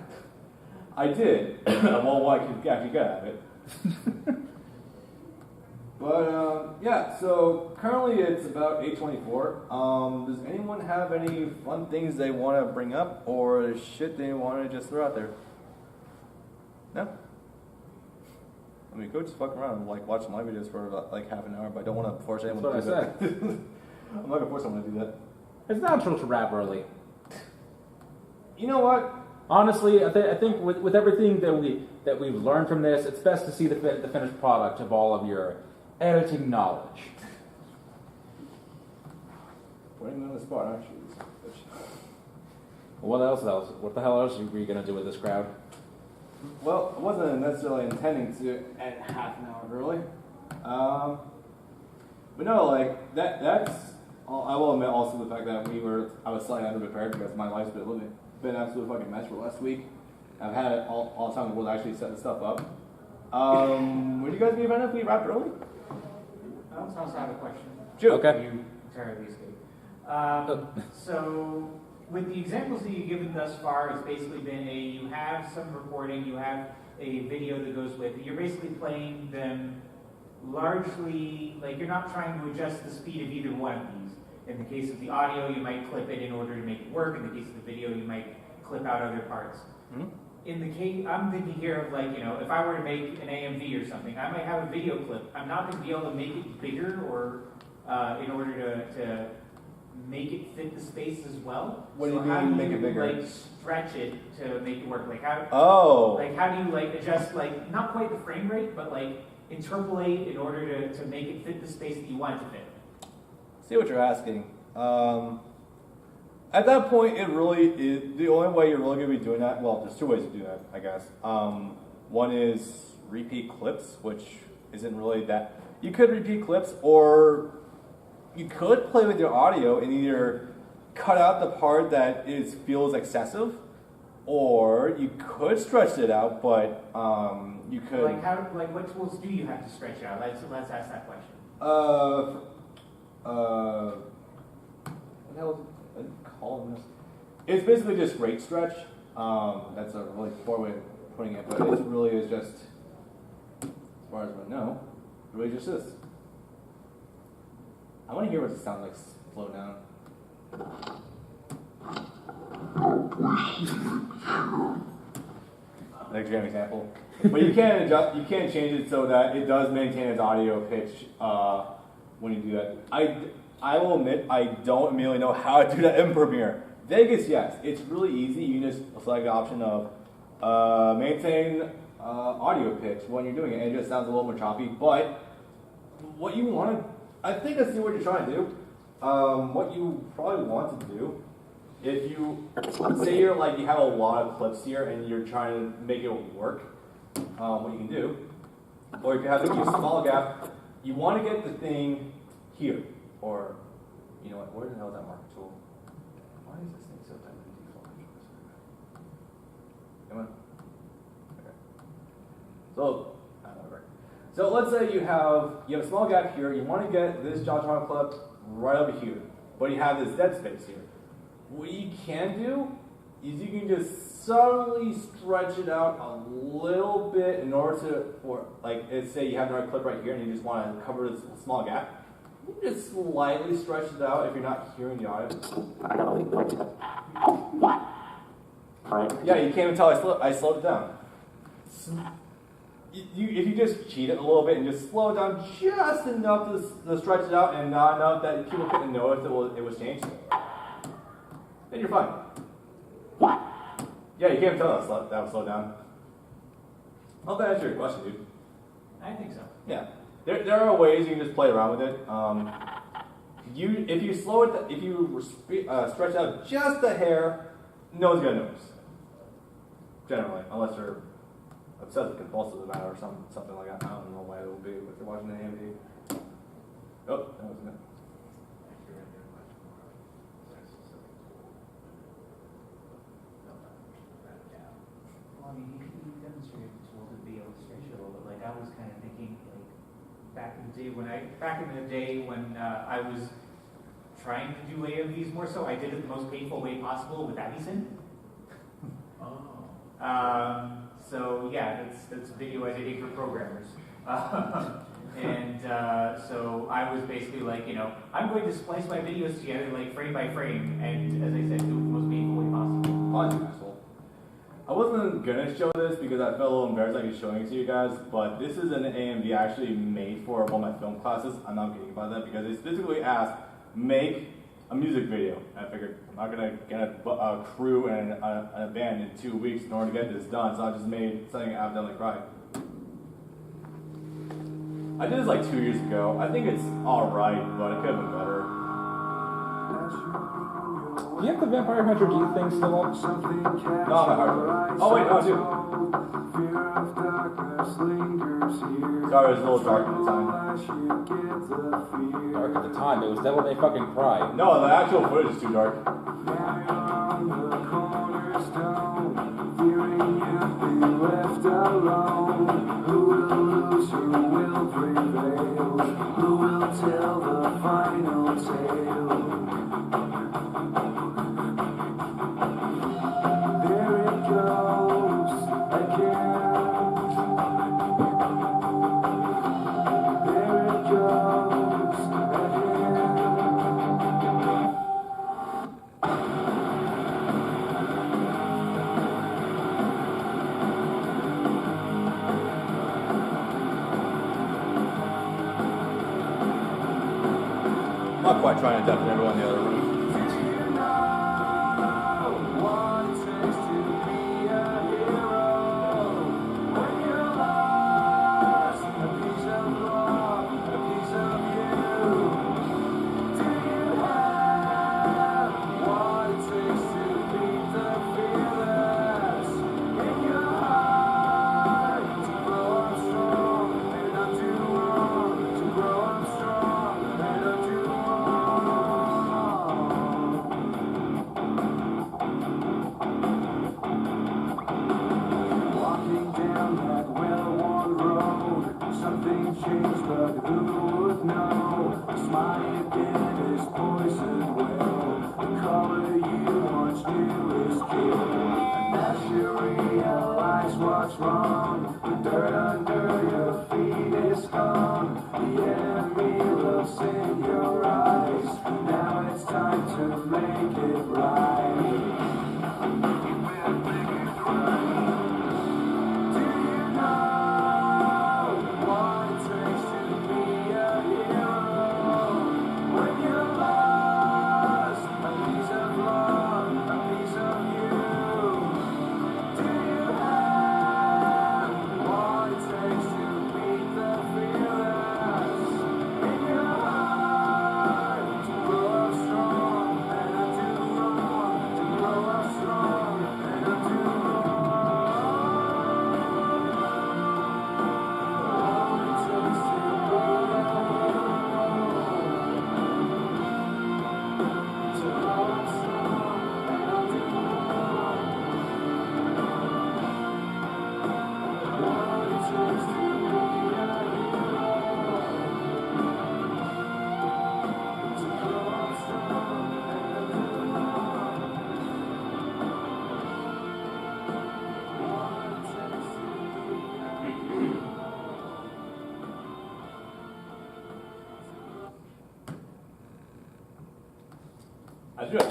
S8: I did. Well, I could actually get at it. But yeah, so currently it's about 8:24. Does anyone have any fun things they want to bring up or shit they want to just throw out there? No? I mean, go just fuck around and watch my videos for about half an hour, but I don't want to force anyone to do that. I'm not gonna force someone to do that.
S2: It's natural to wrap early.
S8: You know what?
S2: Honestly, I think with everything that we've learned from this, it's best to see the finished product of all of your editing knowledge.
S8: Putting me on the spot, aren't you?
S2: What the hell else were you gonna do with this crowd?
S8: Well, I wasn't necessarily intending to end half an hour early. But no, that's. I will admit also the fact that I was slightly underprepared because my life's been an absolute fucking mess for last week. I've had all the time in the world to actually set this stuff up. Would you guys be offended if we wrapped early?
S3: I also have a question.
S8: Sure.
S2: Okay.
S3: You entirely escaped. So, with the examples that you've given thus far, it's basically been you have some recording, you have a video that goes with it. You're basically playing them largely, you're not trying to adjust the speed of either one of these. In the case of the audio, you might clip it in order to make it work. In the case of the video, you might clip out other parts.
S8: Mm-hmm.
S3: In the case, I'm thinking here of if I were to make an AMV or something, I might have a video clip. I'm not going to be able to make it bigger or in order to make it fit the space as well.
S8: What do you mean make it bigger?
S3: Stretch it to make it work. How do you adjust not quite the frame rate, but interpolate in order to make it fit the space that you want it to fit?
S8: See what you're asking. At that point, it really is the only way you're really going to be doing that. Well, there's two ways to do that, I guess. One is repeat clips, which isn't really that. You could repeat clips, or you could play with your audio and either cut out the part that feels excessive, or you could stretch it out, but you could.
S3: Like what tools do you have to stretch it out? Let's ask that question.
S8: What the hell is it called this? It's basically just rate stretch. That's a really poor way of putting it, but it really is just, as far as I know, really just this. I want to hear what it sounds like slow down. An extreme example. But you can't adjust, you can't change it so that it does maintain its audio pitch when you do that. I will admit, I don't immediately know how to do that in Premiere. Vegas, yes, it's really easy. You can just select the option of maintain audio pitch when you're doing it, and it just sounds a little more choppy. But what you want to, I think I see what you're trying to do. What you probably want to do, if you say you have a lot of clips here and you're trying to make it work, what you can do, or if you have a small gap, you want to get the thing here, or you know what? Where the hell is that marker tool? Why is this thing so tight with the default? Come on. Okay. So let's say you have a small gap here. You want to get this JavaScript clip right over here, but you have this dead space here. What you can do is you can just subtly stretch it out a little bit in order to, say you have another clip right here and you just want to cover this small gap. You can just slightly stretch it out if you're not hearing the audio.
S4: Right.
S8: Yeah, you can't even tell I slowed it down. If you just cheat it a little bit and just slow it down just enough to stretch it out and not enough that people couldn't know if it was changed, then you're fine. Yeah, you can't tell that was slowed down. I hope that answered your question, dude.
S3: I think so.
S8: Yeah. There are ways you can just play around with it. If you stretch out just a hair, no one's gonna notice. Generally, unless you're obsessive compulsive about it or something like that. I don't know why it would be if you're watching the AMD. Oh, that wasn't it.
S3: Well, I mean, you demonstrated the tool to be able to stretch it a little bit. Like I was kind of thinking, back in the day when I was trying to do AMVs more so, I did it the most painful way possible with Avicen. So yeah, that's video editing for programmers. So I was basically I'm going to splice my videos together frame by frame, and as I said, do it the most painful way possible.
S8: Oh, you asshole. I wasn't gonna show this because I felt a little embarrassed like showing it to you guys, but this is an AMV I actually made for one of my film classes. I'm not kidding about that because they specifically asked, make a music video. I figured I'm not gonna get a crew and a band in 2 weeks in order to get this done, so I just made something I've done cried. I did this 2 years ago. I think it's alright, but it could have been better.
S2: Do you have the Vampire Hunter G thing still on?
S8: No, my hard drive. Oh wait, no, I do. Sorry, it was a little dark at the time.
S2: Dark at the time. It was Devil May Fucking Cry.
S8: No, the actual footage is too dark.
S6: Left alone, who will lose, who will prevail, who will tell the final tale? There it goes again. There it goes again.
S8: I'm not quite trying to deafen everyone in the other room.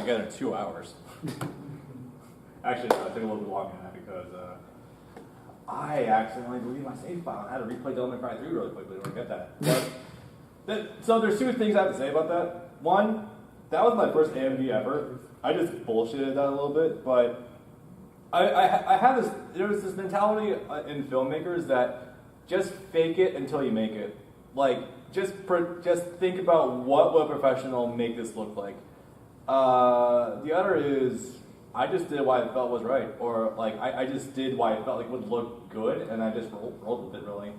S8: together in 2 hours. Actually, no, it took a little bit longer than that because I accidentally deleted my save file and I had to replay Devil May Cry 3 really quickly to get that. So there's two things I have to say about that. One, that was my first AMV ever. I just bullshitted that a little bit, but I have this. There's this mentality in filmmakers that just fake it until you make it. Like just think about what would a professional make this look like. The other is I just did what I felt was right, or like I just did what I felt like would look good, and I just rolled with it really.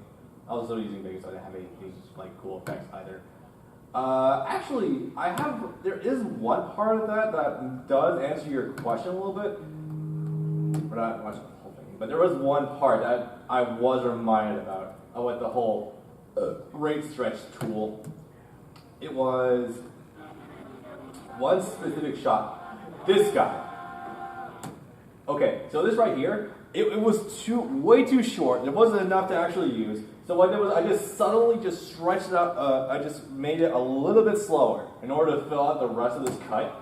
S8: I was also using Vegas, so I didn't have any like cool effects either. Actually, there is one part of that does answer your question a little bit. We're not watching the whole thing, but there was one part that I was reminded about with the whole rate stretch tool. It was one specific shot. This guy. Okay, so this right here, it was way too short. There wasn't enough to actually use. So what I did was I just subtly just stretched it out. I just made it a little bit slower in order to fill out the rest of this cut.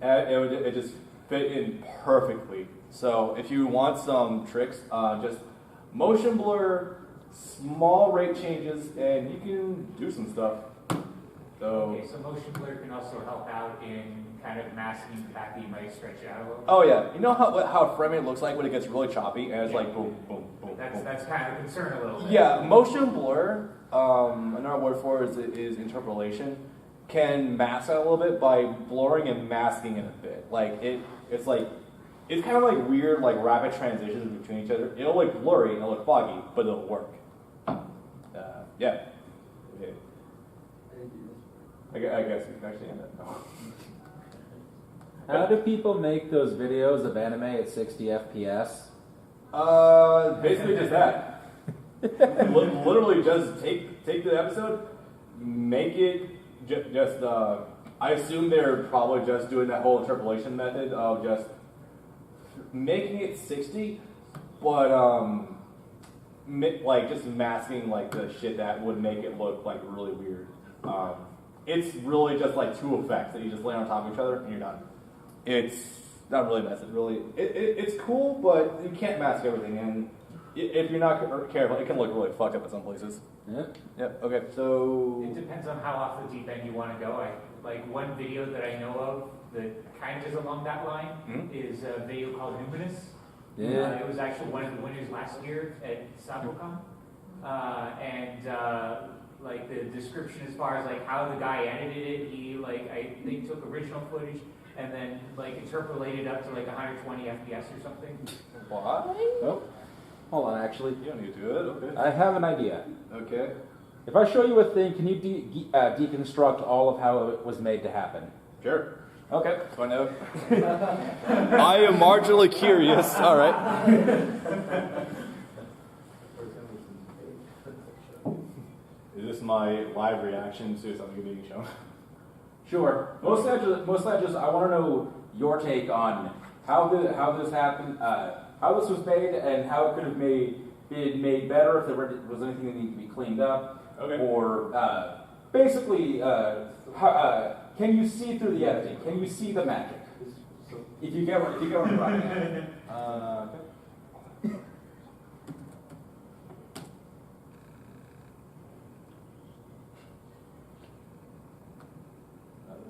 S8: And it just fit in perfectly. So if you want some tricks, just motion blur, small rate changes, and you can do some stuff.
S3: Okay, so motion blur can also help out in kind of masking the fact that you might stretch it out a little.
S8: Oh yeah, you know how frame rate looks like when it gets really choppy and it's like boom, boom, boom.
S3: That's kind of a concern a little bit.
S8: Yeah, motion blur. Another word for it is interpolation. Can mask that a little bit by blurring and masking it a bit. Like it's kind of like weird like rapid transitions between each other. It'll look blurry and it'll look foggy, but it'll work. Yeah. Okay. I guess we can actually end it. No.
S2: How do people make those videos of anime at 60 FPS?
S8: Basically just that. Literally just take the episode, make it just I assume they're probably just doing that whole interpolation method of just making it 60, but like just masking like the shit that would make it look like really weird. It's really just like two effects that you just lay on top of each other and you're done. It's not really messy, really. It's cool, but you can't mask everything, and if you're not careful, it can look really fucked up at some places. Yep. Okay. So
S3: it depends on how off the deep end you want to go. Like one video that I know of that kind of is along that line is a video called Numinous.
S2: Yeah.
S3: It was actually one of the winners last year at Saboten, like the description as far as like how the guy edited it, he like I think took original footage and then like interpolated up to like 120 FPS or something.
S8: What?
S2: Oh, hold on. Actually,
S8: you don't need to do it. Okay.
S2: I have an idea.
S8: Okay.
S2: If I show you a thing, can you deconstruct all of how it was made to happen?
S8: Sure.
S2: Okay.
S8: Find out. I am marginally curious. All right. Is this my live reaction to something being shown?
S2: Sure. Mostly, I just I want to know your take on how this happened, how this was made, and how it could have been made better if there was anything that needed to be cleaned up.
S8: Okay.
S2: Or basically, can you see through the editing? Can you see the magic? If you get what I'm talking about.
S8: Okay.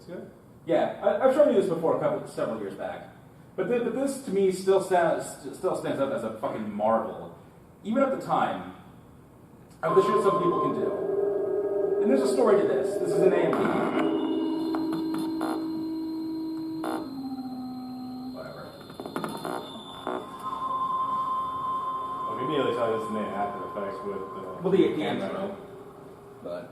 S8: Good.
S2: Yeah, I've shown you this before several years back, but this to me still stands up as a fucking marvel. Even at the time, of the shit some people can do. And there's a story to this. This is an AMV. Whatever.
S8: Well, we immediately saw this in After Effects with
S2: the intro, but.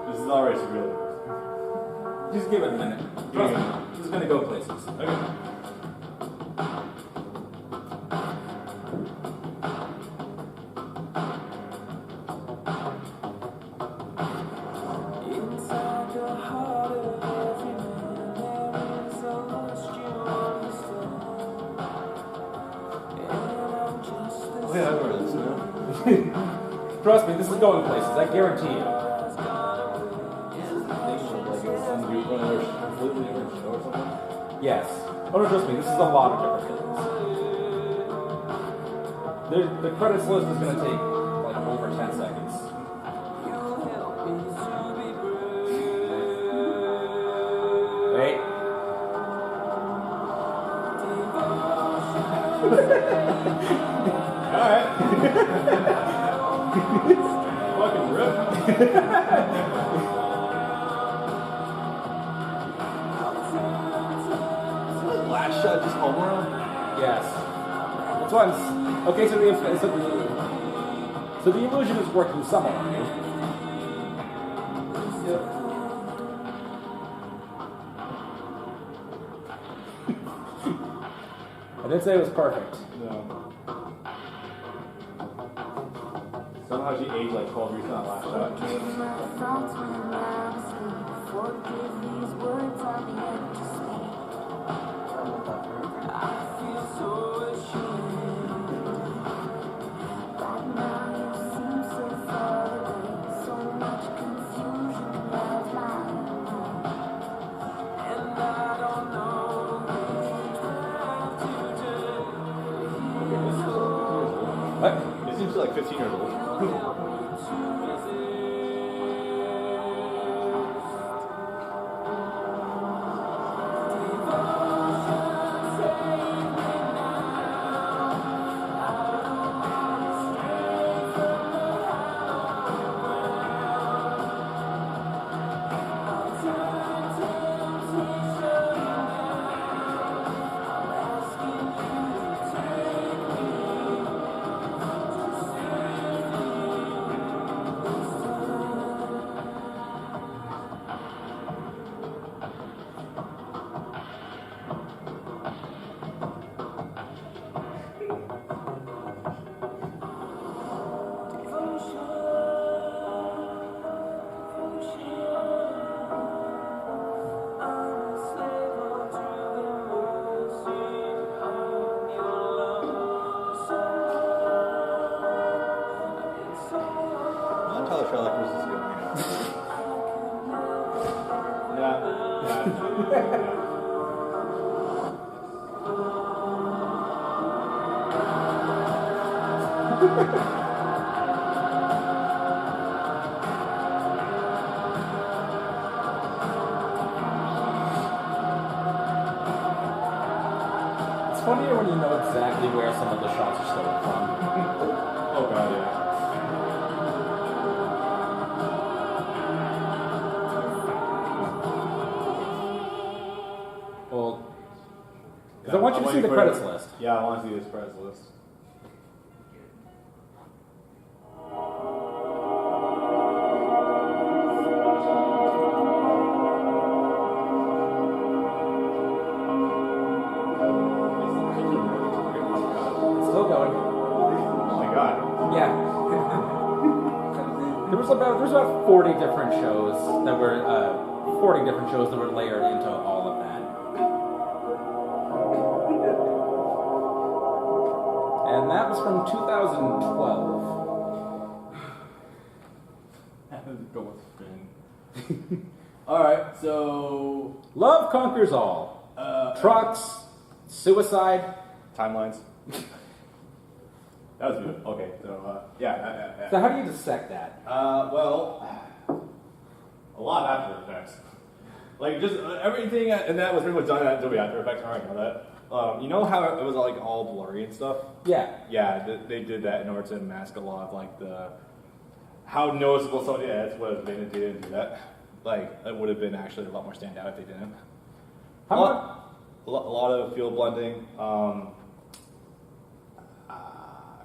S8: This is already really.
S2: Just give it a minute. Trust me, this is gonna go places.
S8: Okay.
S6: Inside the heart of every man there is a lost you understand.
S8: Yeah, I remember this, you know?
S2: Trust me, this is going places. I guarantee you.
S8: Like it was some dude running a completely different show or something.
S2: Yes. Oh no, trust me, this is a lot of different things. The credits list is going to take like over 10 seconds. Wait.
S1: Alright. Fucking rip.
S8: Last shot, just home run?
S2: Yes. That's why okay, so the illusion is working somewhat on you. I didn't say it was perfect.
S8: No. Somehow she aged like 12 years on last shot.
S2: What?
S8: It seems like 15 years old.
S2: It's funnier when you know exactly where some of the shots are stolen from.
S8: Oh god, yeah.
S2: Well, because I want you to see the credits list.
S8: Yeah, I want to see this credits list.
S2: Still going.
S8: Oh my god.
S2: Yeah. There's about 40 different shows that were 40 different shows that were layered into all of that. And that was from 2012.
S8: Go with spin. Alright, so
S2: Love conquers all. Trucks, suicide.
S8: timelines. That was good. Okay, so yeah.
S2: So how do you dissect that?
S8: Well, a lot of After Effects. Like just everything, and that was pretty much done at Adobe After Effects. I already know that. You know how it was like all blurry and stuff?
S2: Yeah.
S8: Yeah, they did that in order to mask a lot of like how noticeable some of the edits would have been if they didn't do that. Like it would have been actually a lot more standout if they didn't. A lot of field blending.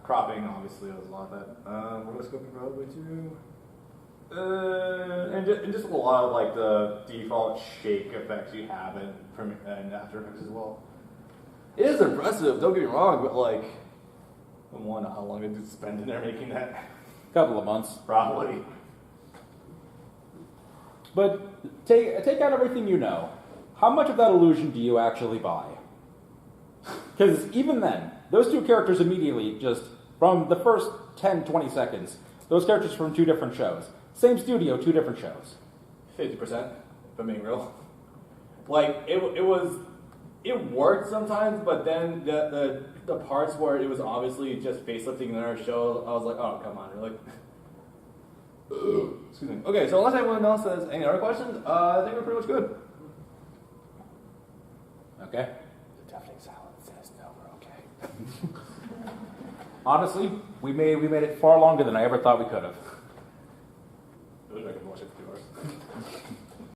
S8: Cropping, obviously, was a lot of that. What was scoping probably too? And just a lot of like the default shake effects you have in After Effects as well. It is impressive, don't get me wrong, but like, I wonder how long did you spend in there making that?
S2: Couple of months.
S8: Probably.
S2: But take out everything you know. How much of that illusion do you actually buy? Because even then, those two characters immediately just From the first 10, 20 seconds, those characters from 2 different shows. Same studio, 2 different shows.
S8: 50%, if I'm being real. Like, it worked sometimes, but then the parts where it was obviously just facelifting another show, I was like, oh, come on, really? Excuse me. Okay, so unless anyone else has any other questions, I think we're pretty much good.
S2: Okay? The deafening silence says no, we're okay. Honestly, we made it far longer than I ever thought we could have.
S8: I can watch it for 2 hours.